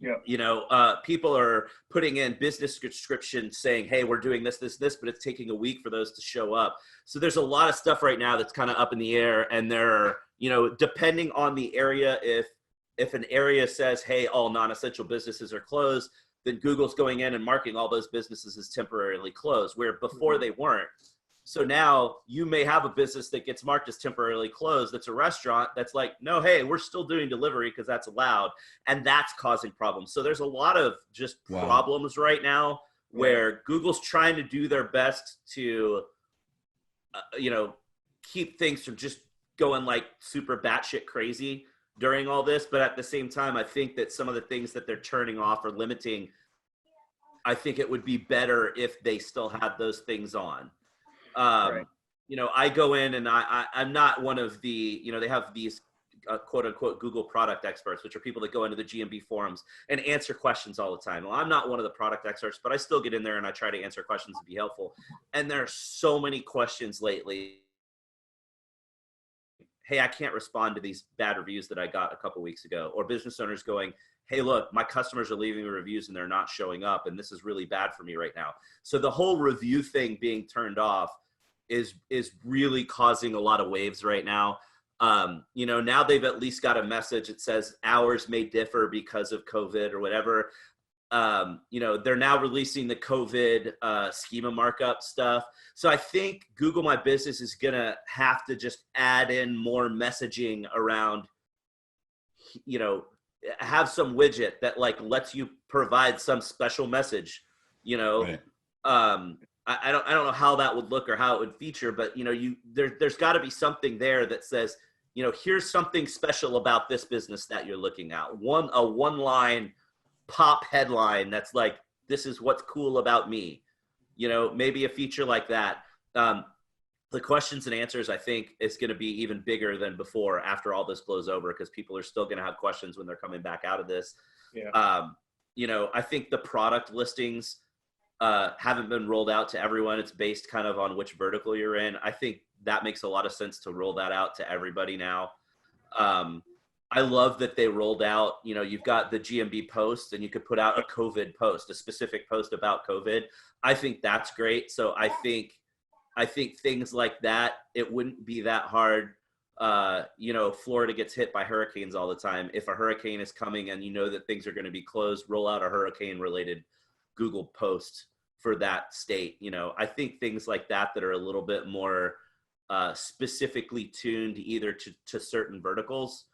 Yeah. You know, people are putting in business descriptions saying, hey, we're doing this, this, this, but it's taking a week for those to show up. So there's a lot of stuff right now that's kind of up in the air, and they're, you know, depending on the area, if an area says, hey, all non-essential businesses are closed, then Google's going in and marking all those businesses as temporarily closed, where before they weren't. So now you may have a business that gets marked as temporarily closed. That's a restaurant that's like, no, hey, we're still doing delivery because that's allowed. And that's causing problems. So there's a lot of just problems right now where Google's trying to do their best to, you know, keep things from just going like super batshit crazy during all this. But at the same time, I think that some of the things that they're turning off or limiting, I think it would be better if they still had those things on. You know, I go in and I'm not one of the, you know, they have these quote unquote Google product experts, which are people that go into the GMB forums and answer questions all the time. Well, I'm not one of the product experts, but I still get in there and I try to answer questions and be helpful. And there are so many questions lately. Hey, I can't respond to these bad reviews that I got a couple weeks ago, or business owners going, hey, look, my customers are leaving me reviews and they're not showing up, and this is really bad for me right now. So the whole review thing being turned off is really causing a lot of waves right now. You know, now they've at least got a message that says hours may differ because of COVID or whatever. You know, they're now releasing the COVID schema markup stuff. So I think Google My Business is going to have to just add in more messaging around, you know, have some widget that like lets you provide some special message, you know. Right. I don't know how that would look or how it would feature, but you know, there's got to be something there that says, you know, here's something special about this business that you're looking at. A one line pop headline that's like, this is what's cool about me. You know, maybe a feature like that. The questions and answers, I think, is going to be even bigger than before after all this blows over, because people are still going to have questions when they're coming back out of this. Yeah. You know, I think the product listings haven't been rolled out to everyone. It's based kind of on which vertical you're in. I think that makes a lot of sense to roll that out to everybody now. I love that they rolled out, you know, you've got the GMB post and you could put out a COVID post, a specific post about COVID. I think that's great. So I think things like that, it wouldn't be that hard. You know, Florida gets hit by hurricanes all the time. If a hurricane is coming and you know that things are going to be closed, roll out a hurricane related Google post for that state. You know, I think things like that are a little bit more specifically tuned either to certain verticals.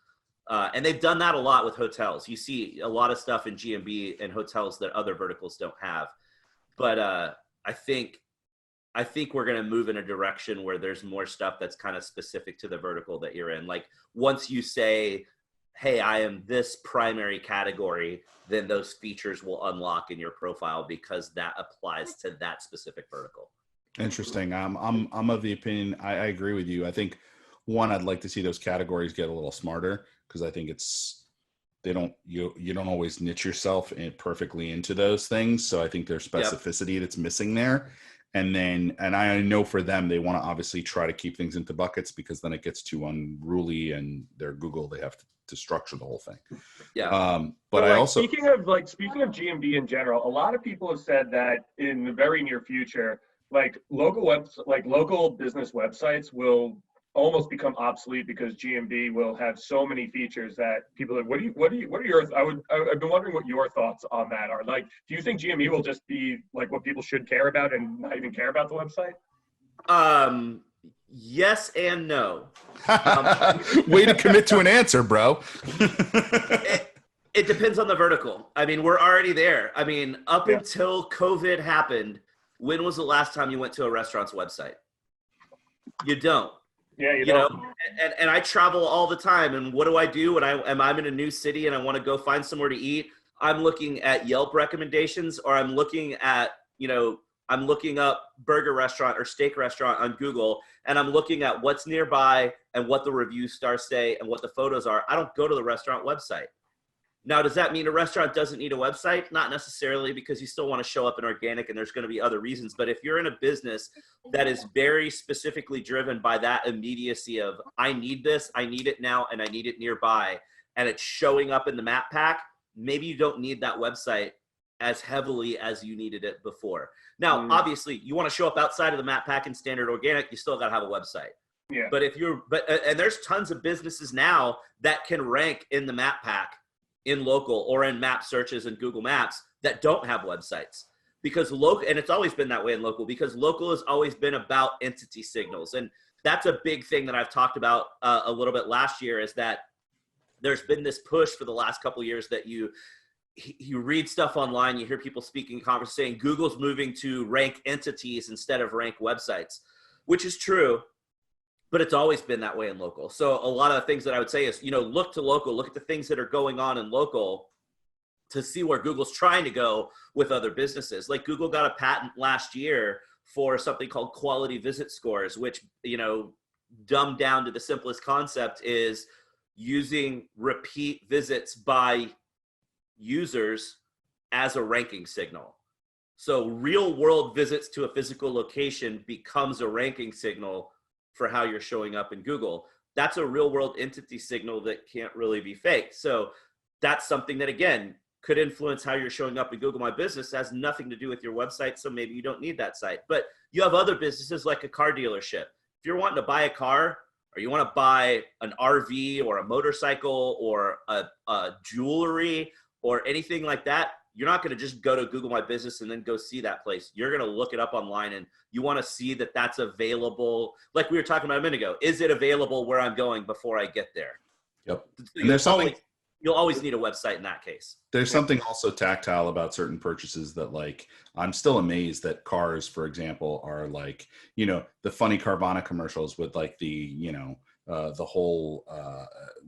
And they've done that a lot with hotels. You see a lot of stuff in GMB and hotels that other verticals don't have. But I think we're going to move in a direction where there's more stuff that's kind of specific to the vertical that you're in. Like once you say, hey, I am this primary category, then those features will unlock in your profile because that applies to that specific vertical. Interesting. I'm of the opinion, I agree with you. I think one, I'd like to see those categories get a little smarter, because I think you don't always niche yourself perfectly into those things. So I think there's specificity that's missing there. And I know for them, they want to obviously try to keep things into buckets, because then it gets too unruly, and they're Google, they have to structure the whole thing. Yeah. But I also, speaking of GMB in general, a lot of people have said that in the very near future, like local business websites will almost become obsolete, because GMB will have so many features that people are, what are your, I've been wondering what your thoughts on that are. Like, do you think GMB will just be like what people should care about and not even care about the website? Yes and no. Way to commit to an answer, bro. It depends on the vertical. I mean, we're already there. I mean, up until COVID happened, when was the last time you went to a restaurant's website? You don't. Yeah, you know, and I travel all the time. And what do I do when I'm in a new city and I want to go find somewhere to eat? I'm looking at Yelp recommendations, or I'm looking at, you know, I'm looking up burger restaurant or steak restaurant on Google, and I'm looking at what's nearby and what the review stars say and what the photos are. I don't go to the restaurant website. Now, does that mean a restaurant doesn't need a website? Not necessarily, because you still want to show up in organic, and there's going to be other reasons. But if you're in a business that is very specifically driven by that immediacy of, I need this, I need it now, and I need it nearby, and it's showing up in the map pack, maybe you don't need that website as heavily as you needed it before. Now, obviously, you want to show up outside of the map pack and standard organic, you still got to have a website. Yeah. But and there's tons of businesses now that can rank in the map pack in local or in map searches and Google Maps that don't have websites, because local, and it's always been that way in local, because local has always been about entity signals. And that's a big thing that I've talked about a little bit last year, is that there's been this push for the last couple of years that you read stuff online, you hear people speaking in conference saying Google's moving to rank entities instead of rank websites, which is true, but it's always been that way in local. So a lot of the things that I would say is, look to local, look at the things that are going on in local to see where Google's trying to go with other businesses. Like Google got a patent last year for something called quality visit scores, which, dumbed down to the simplest concept is using repeat visits by users as a ranking signal. So real world visits to a physical location becomes a ranking signal for how you're showing up in Google. That's a real world entity signal that can't really be faked. So that's something that, again, could influence how you're showing up in Google My Business. It has nothing to do with your website, so maybe you don't need that site. But you have other businesses like a car dealership. If you're wanting to buy a car, or you want to buy an RV or a motorcycle or a jewelry or anything like that, you're not going to just go to Google My Business and then go see that place. You're going to look it up online, and you want to see that that's available. Like we were talking about a minute ago, is it available where I'm going before I get there? Yep. So and you'll always need a website in that case. There's something also tactile about certain purchases that, like, I'm still amazed that cars, for example, are like, the funny Carvana commercials with like the, the whole,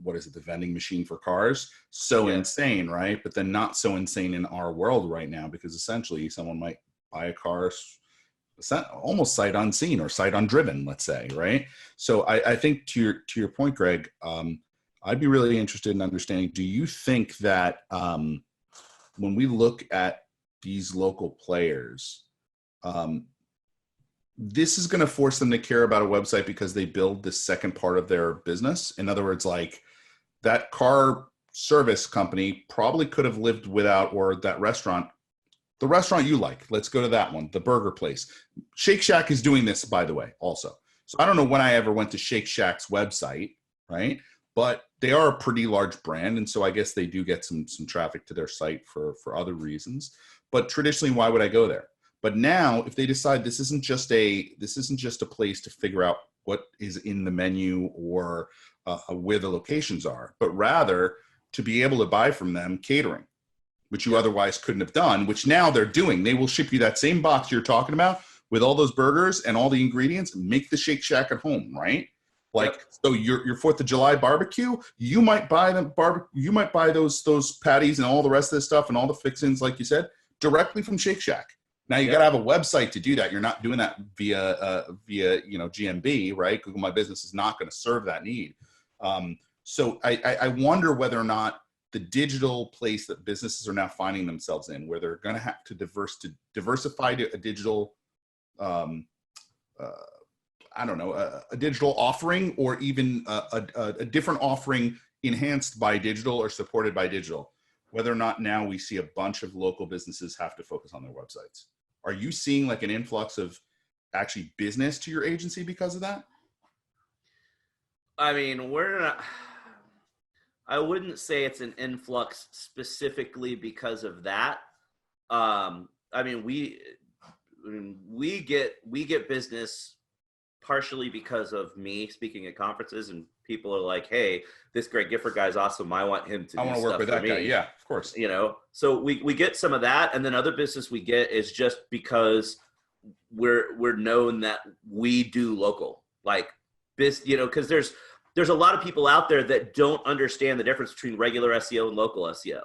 what is it? The vending machine for cars. So insane, right? But then not so insane in our world right now, because essentially someone might buy a car almost sight unseen or sight undriven, let's say, right? So I think to your point, Greg, I'd be really interested in understanding, do you think that when we look at these local players, this is going to force them to care about a website because they build the second part of their business? In other words, like that car service company probably could have lived without, or that restaurant, the restaurant you like, let's go to that one, the burger place. Shake Shack is doing this, by the way, also. So I don't know when I ever went to Shake Shack's website, right? But they are a pretty large brand, and so I guess they do get some traffic to their site for other reasons. But traditionally, why would I go there? But now, if they decide this isn't just a place to figure out what is in the menu or where the locations are, but rather to be able to buy from them catering, which you otherwise couldn't have done, which now they're doing. They will ship you that same box you're talking about with all those burgers and all the ingredients. Make the Shake Shack at home, right? Like, so your 4th of July barbecue, you might buy you might buy those patties and all the rest of this stuff and all the fixings, like you said, directly from Shake Shack. Now you got to have a website to do that. You're not doing that via GMB, right? Google My Business is not going to serve that need. So I wonder whether or not the digital place that businesses are now finding themselves in, where they're going to have to diversify to a digital a digital offering, or even a different offering enhanced by digital or supported by digital, whether or not now we see a bunch of local businesses have to focus on their websites. Are you seeing like an influx of actually business to your agency because of that? I mean, I wouldn't say it's an influx specifically because of that. I mean, we get business partially because of me speaking at conferences, and people are like, hey, this Greg Gifford guy's awesome. I want him to do stuff for me. I want to work with that guy. Yeah, of course. So we get some of that. And then other business we get is just because we're known that we do local, like this, because there's a lot of people out there that don't understand the difference between regular SEO and local SEO.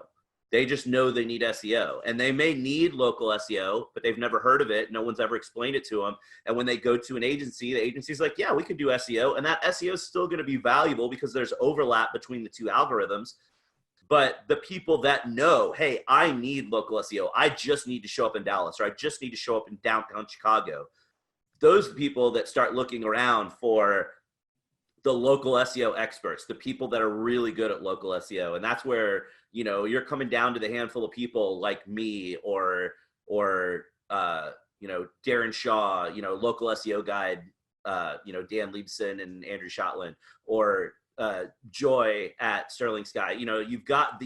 They just know they need SEO, and they may need local SEO, but they've never heard of it. No one's ever explained it to them. And when they go to an agency, the agency's like, yeah, we could do SEO. And that SEO is still going to be valuable because there's overlap between the two algorithms. But the people that know, hey, I need local SEO, I just need to show up in Dallas, or I just need to show up in downtown Chicago. Those people that start looking around for the local SEO experts, the people that are really good at local SEO. And that's where, you know, you're coming down to the handful of people like me or you know, Darren Shaw, you know, local SEO guide, you know, Dan Liebson and Andrew Shotland, or Joy at Sterling Sky. You know, you've got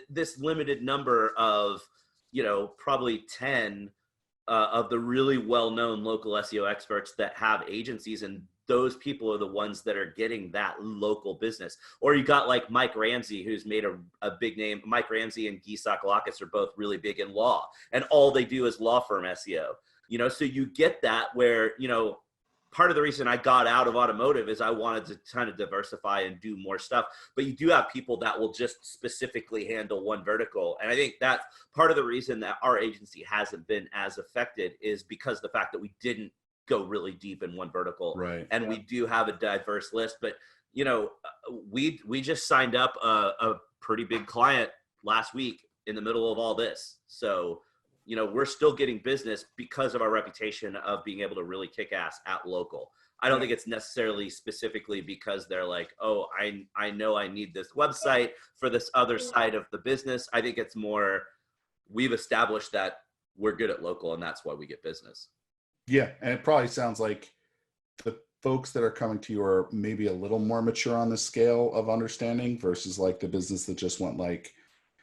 this limited number of, you know, probably 10 of the really well-known local SEO experts that have agencies, and those people are the ones that are getting that local business. Or you got like Mike Ramsey, who's made a big name. Mike Ramsey and Guy Sakalakis are both really big in law, and all they do is law firm SEO. You know, so you get that where, you know, part of the reason I got out of automotive is I wanted to kind of diversify and do more stuff. But you do have people that will just specifically handle one vertical. And I think that's part of the reason that our agency hasn't been as affected, is because of the fact that we didn't go really deep in one vertical. Right. And we do have a diverse list. But, you know, we just signed up a pretty big client last week in the middle of all this. So, you know, we're still getting business because of our reputation of being able to really kick ass at local. I don't think it's necessarily specifically because they're like, oh, I know I need this website for this other side of the business. I think it's more, we've established that we're good at local, and that's why we get business. Yeah. And it probably sounds like the folks that are coming to you are maybe a little more mature on the scale of understanding versus like the business that just went like,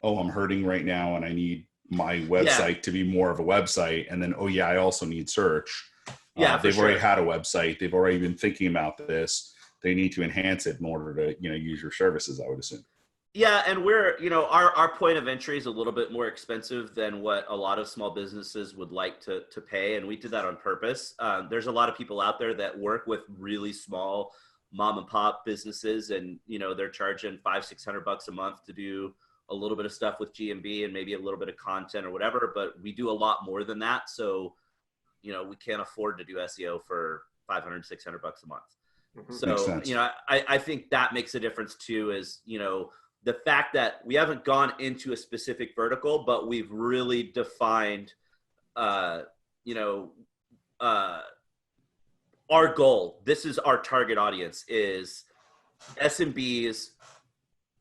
oh, I'm hurting right now and I need my website to be more of a website. And then, oh yeah, I also need search. Yeah, they've already had a website. They've already been thinking about this. They need to enhance it in order to, you know, use your services, I would assume. Yeah. And we're, you know, our point of entry is a little bit more expensive than what a lot of small businesses would like to pay. And we did that on purpose. There's a lot of people out there that work with really small mom and pop businesses, and, you know, they're charging $500-600 a month to do a little bit of stuff with G&B and maybe a little bit of content or whatever, but we do a lot more than that. So, you know, we can't afford to do SEO for $500-600 a month. Mm-hmm. So, you know, I think that makes a difference too, is, you know, the fact that we haven't gone into a specific vertical, but we've really defined, you know, our goal. This is our target audience, is SMBs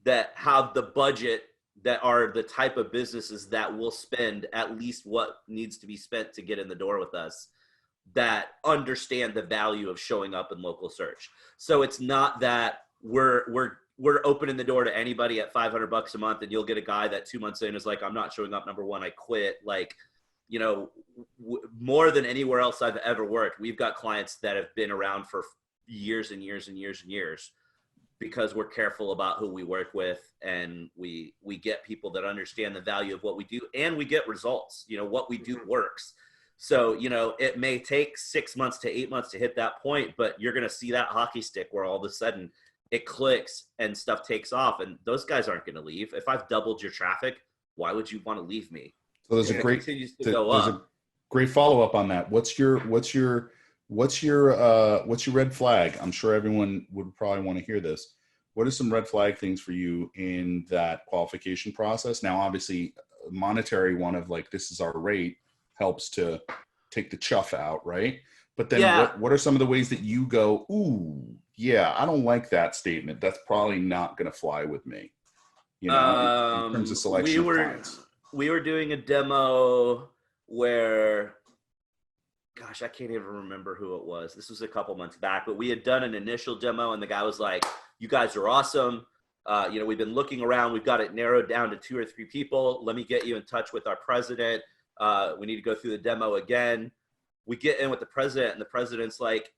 that have the budget, that are the type of businesses that will spend at least what needs to be spent to get in the door with us, that understand the value of showing up in local search. So it's not that we're opening the door to anybody at $500 a month, and you'll get a guy that 2 months in is like, I'm not showing up, number one, I quit. Like, you know, more than anywhere else I've ever worked, we've got clients that have been around for years and years and years and years, because we're careful about who we work with, and we get people that understand the value of what we do, and we get results. You know, what we do works. So, you know, it may take 6 months to 8 months to hit that point, but you're going to see that hockey stick where all of a sudden it clicks and stuff takes off, and those guys aren't going to leave. If I've doubled your traffic, why would you want to leave me? So there's a great follow-up on that. What's your red flag? I'm sure everyone would probably want to hear this. What are some red flag things for you in that qualification process? Now, obviously, monetary one of like, this is our rate, helps to take the chuff out, right? But then what are some of the ways that you go, ooh, yeah, I don't like that statement. That's probably not going to fly with me, you know, in terms of selection of clients. We were doing a demo where, gosh, I can't even remember who it was. This was a couple months back, but we had done an initial demo, and the guy was like, you guys are awesome. You know, we've been looking around. We've got it narrowed down to 2 or 3 people. Let me get you in touch with our president. We need to go through the demo again. We get in with the president, and the president's like,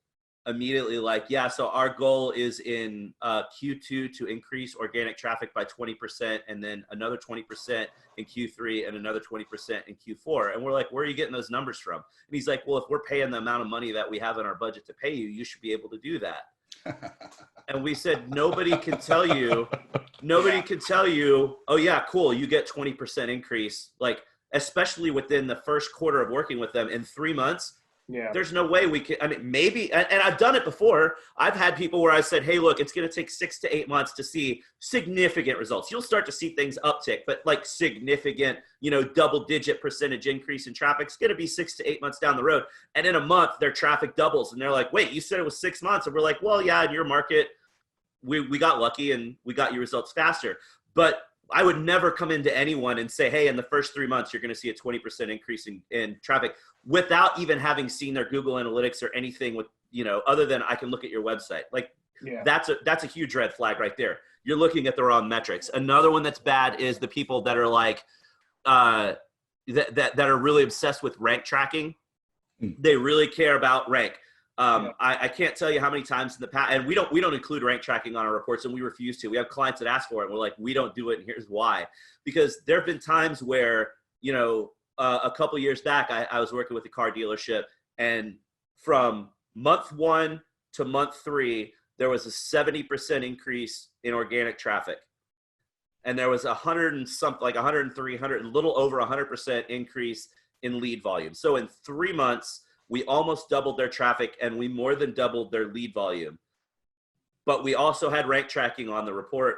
immediately like, yeah, so our goal is in Q2 to increase organic traffic by 20%, and then another 20% in Q3 and another 20% in Q4. And we're like, where are you getting those numbers from? And he's like, well, if we're paying the amount of money that we have in our budget to pay you, you should be able to do that. And we said, nobody can tell you, oh yeah, cool, you get 20% increase. Like, especially within the first quarter of working with them in 3 months, yeah, there's no way we can. I mean, maybe, and I've done it before. I've had people where I said, hey, look, it's going to take 6 to 8 months to see significant results. You'll start to see things uptick, but like significant, you know, double-digit percentage increase in traffic is going to be 6 to 8 months down the road. And in a month, their traffic doubles. And they're like, wait, you said it was 6 months. And we're like, well, yeah, in your market, we got lucky and we got you results faster. But I would never come into anyone and say, hey, in the first 3 months, you're going to see a 20% increase in traffic without even having seen their Google Analytics or anything with, other than I can look at your website. Like that's a huge red flag right there. You're looking at the wrong metrics. Another one that's bad is the people that are like, that are really obsessed with rank tracking. They really care about rank. I can't tell you how many times in the past, and we don't include rank tracking on our reports, and we refuse to. We have clients that ask for it, and we're like, we don't do it, and here's why. Because there have been times where, a couple years back, I was working with a car dealership, and from month 1 to month 3, there was a 70% increase in organic traffic. And there was 103, a little over 100% increase in lead volume. So in 3 months, we almost doubled their traffic and we more than doubled their lead volume. But we also had rank tracking on the report.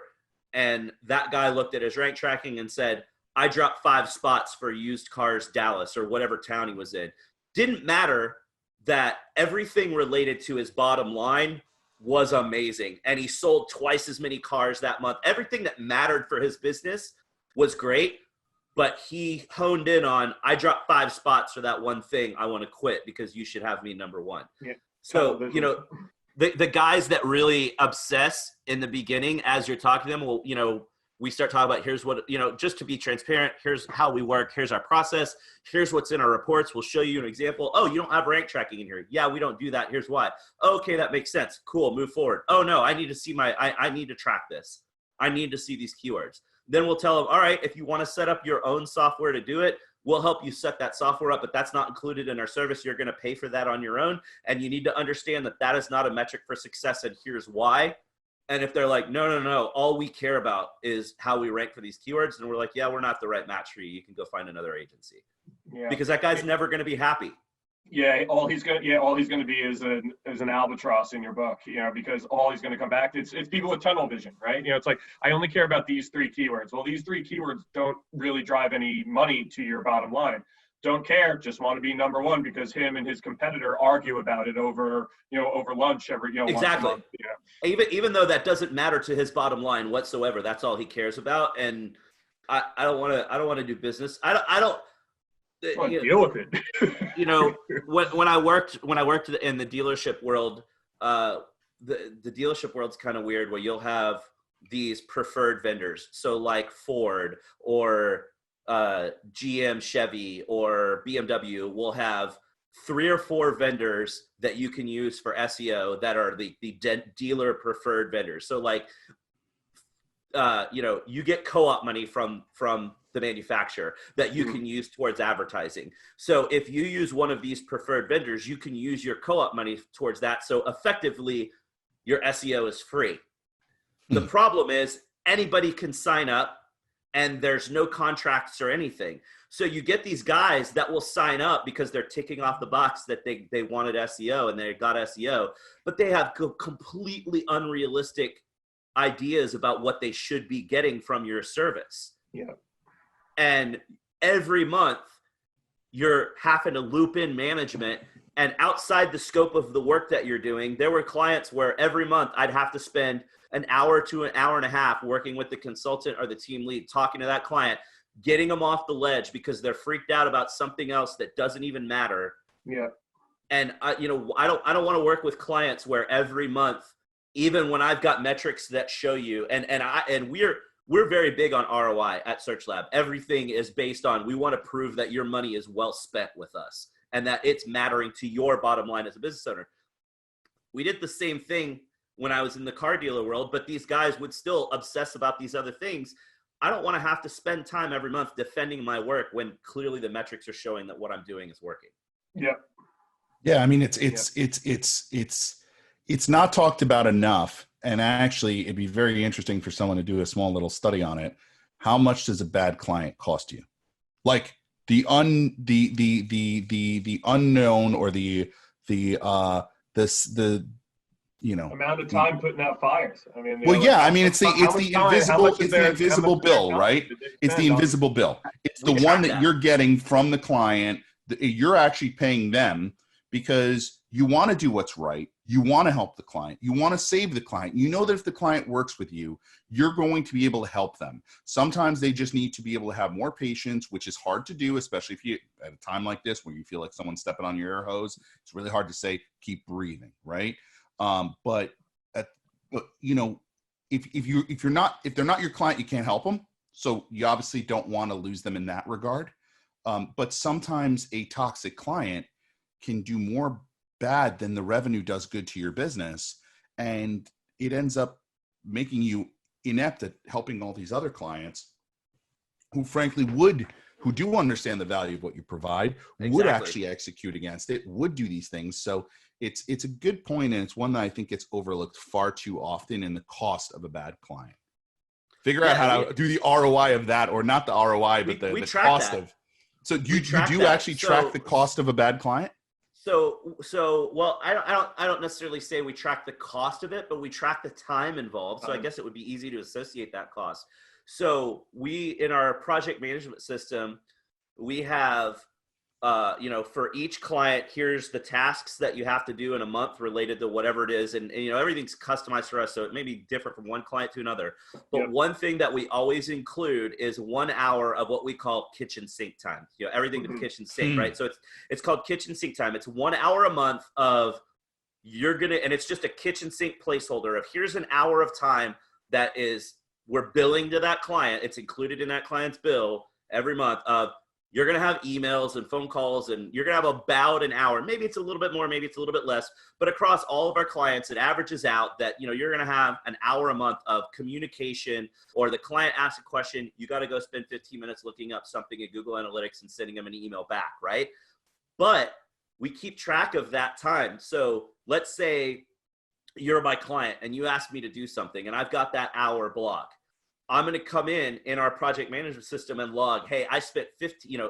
And that guy looked at his rank tracking and said, I dropped 5 spots for used cars, Dallas, or whatever town he was in. Didn't matter that everything related to his bottom line was amazing. And he sold twice as many cars that month. Everything that mattered for his business was great. But he honed in on, I dropped 5 spots for that one thing. I want to quit because you should have me number 1. Yeah. So, the guys that really obsess in the beginning, as you're talking to them, well, we start talking about, here's what, just to be transparent, here's how we work, here's our process, here's what's in our reports. We'll show you an example. Oh, you don't have rank tracking in here. Yeah, we don't do that. Here's why. Okay, that makes sense. Cool, move forward. Oh no, I need to see I need to track this. I need to see these keywords. Then we'll tell them, all right, if you want to set up your own software to do it, we'll help you set that software up, but that's not included in our service. You're going to pay for that on your own. And you need to understand that that is not a metric for success, and here's why. And if they're like, no, all we care about is how we rank for these keywords, and we're like, yeah, we're not the right match for you. You can go find another agency. Yeah. Because that guy's never going to be happy. Yeah, all he's gonna be is an albatross in your book, because all he's gonna come back to, it's people with tunnel vision, right? It's like, I only care about these 3 keywords. Well, these 3 keywords don't really drive any money to your bottom line. Don't care, just want to be number 1 because him and his competitor argue about it over lunch every, exactly. Once a month, Even though that doesn't matter to his bottom line whatsoever, that's all he cares about. And I don't want to do business. I don't deal with it. when I worked in the dealership world, the dealership world's kind of weird, where you'll have these preferred vendors. So like Ford or GM, Chevy, or BMW will have 3 or 4 vendors that you can use for SEO that are the dealer preferred vendors. So like, you get co-op money from the manufacturer that you can use towards advertising. So if you use one of these preferred vendors, you can use your co-op money towards that. So effectively, your SEO is free. The problem is anybody can sign up and there's no contracts or anything. So you get these guys that will sign up because they're ticking off the box that they wanted SEO and they got SEO, but they have completely unrealistic ideas about what they should be getting from your service. Yeah. And every month you're having to loop in management, and outside the scope of the work that you're doing, there were clients where every month I'd have to spend an hour to an hour and a half working with the consultant or the team lead, talking to that client, getting them off the ledge because they're freaked out about something else that doesn't even matter. Yeah. And I don't want to work with clients where every month, even when I've got metrics that show you, and we're very big on ROI at SearchLab. Everything is based on, we want to prove that your money is well spent with us and that it's mattering to your bottom line as a business owner. We did the same thing when I was in the car dealer world, but these guys would still obsess about these other things. I don't want to have to spend time every month defending my work when clearly the metrics are showing that what I'm doing is working. Yeah. Yeah. I mean, it's not talked about enough. And actually it'd be very interesting for someone to do a small little study on it. How much does a bad client cost you? Like the unknown, or the amount of time putting out fires. I mean, well, yeah, I mean, it's the invisible bill, right? It's the invisible bill. It's the one that you're getting from the client. You're actually paying them because you want to do what's right. You want to help the client. You want to save the client. You know that if the client works with you, you're going to be able to help them. Sometimes they just need to be able to have more patience, which is hard to do, especially if you, at a time like this, where you feel like someone's stepping on your air hose. It's really hard to say, keep breathing, right? But you know, if they're not your client, you can't help them. So you obviously don't want to lose them in that regard. But sometimes a toxic client can do more bad than the revenue does good to your business. And it ends up making you inept at helping all these other clients who frankly who do understand the value of what you provide, would actually execute against it, would do these things. So it's a good point, and it's one that I think gets overlooked far too often in the cost of a bad client. Figure out how to do the ROI of that, or not the ROI, but the cost of. So you do actually track the cost of a bad client? So well, I don't necessarily say we track the cost of it, but we track the time involved. So I guess it would be easy to associate that cost. So we, in our project management system, we have, for each client, here's the tasks that you have to do in a month related to whatever it is. And everything's customized for us. So it may be different from one client to another. But one thing that we always include is 1 hour of what we call kitchen sink time. Everything to the kitchen sink, right? So it's called kitchen sink time. It's 1 hour a month of and it's just a kitchen sink placeholder of here's an hour of time that is, we're billing to that client. It's included in that client's bill every month of, you're going to have emails and phone calls, and you're going to have about an hour. Maybe it's a little bit more, maybe it's a little bit less, but across all of our clients, it averages out that, you're going to have an hour a month of communication, or the client asks a question, you got to go spend 15 minutes looking up something in Google Analytics and sending them an email back, right? But we keep track of that time. So let's say you're my client and you ask me to do something, and I've got that hour block. I'm going to come in our project management system and log, hey, I spent 15,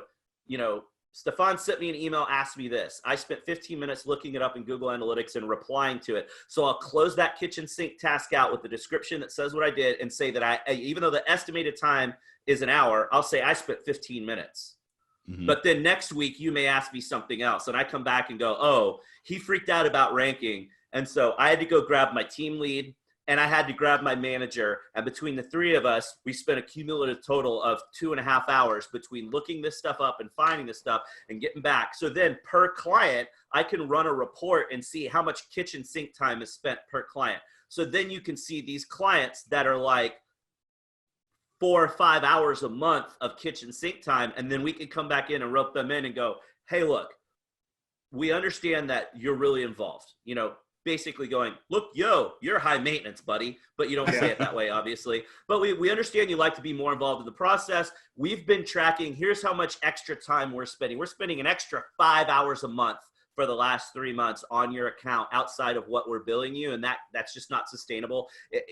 Stefan sent me an email, asked me this. I spent 15 minutes looking it up in Google Analytics and replying to it. So I'll close that kitchen sink task out with the description that says what I did, and say that even though the estimated time is an hour, I'll say I spent 15 minutes. Mm-hmm. But then next week you may ask me something else, and I come back and go, oh, he freaked out about ranking. And so I had to go grab my team lead, and I had to grab my manager. And between the three of us, we spent a cumulative total of 2.5 hours between looking this stuff up and finding this stuff and getting back. So then per client, I can run a report and see how much kitchen sink time is spent per client. So then you can see these clients that are like 4 or 5 hours a month of kitchen sink time. And then we can come back in and rope them in and go, hey, look, we understand that you're really involved, basically going, look, you're high maintenance, buddy. But you don't say it that way, obviously. But we understand you like to be more involved in the process. We've been tracking, here's how much extra time we're spending. We're spending an extra 5 hours a month for the last 3 months on your account outside of what we're billing you. And that's just not sustainable.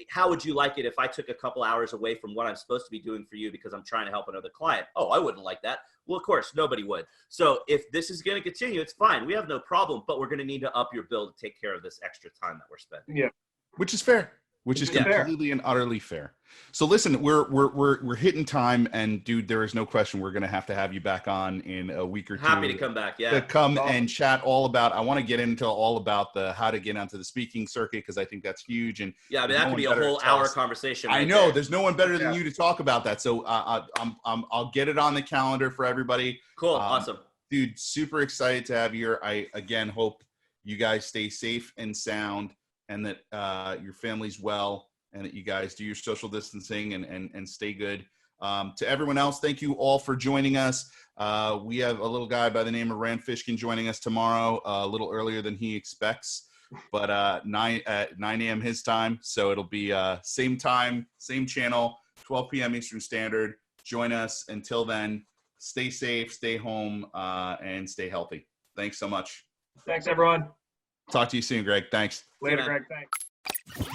How would you like it if I took a couple hours away from what I'm supposed to be doing for you because I'm trying to help another client? Oh, I wouldn't like that. Well, of course, nobody would. So if this is going to continue, it's fine. We have no problem, but we're going to need to up your bill to take care of this extra time that we're spending. Yeah. Which is fair. Which is completely and utterly fair. So listen, we're hitting time, and dude, there is no question we're going to have you back on in a week or two. Happy to come back. Yeah. To come and chat all about. I want to get into all about how to get onto the speaking circuit, because I think that's huge. And yeah, I mean, that could be a whole hour conversation. I know there's no one better than you to talk about that. So I'll get it on the calendar for everybody. Cool. Awesome. Dude, super excited to have you here. I again hope you guys stay safe and sound, and that your family's well, and that you guys do your social distancing and stay good. To everyone else, thank you all for joining us. We have a little guy by the name of Rand Fishkin joining us tomorrow, a little earlier than he expects, but at 9 a.m. his time. So it'll be same time, same channel, 12 p.m. Eastern Standard. Join us. Until then, stay safe, stay home, and stay healthy. Thanks so much. Thanks, everyone. Talk to you soon, Greg. Thanks. Later, Greg. Thanks.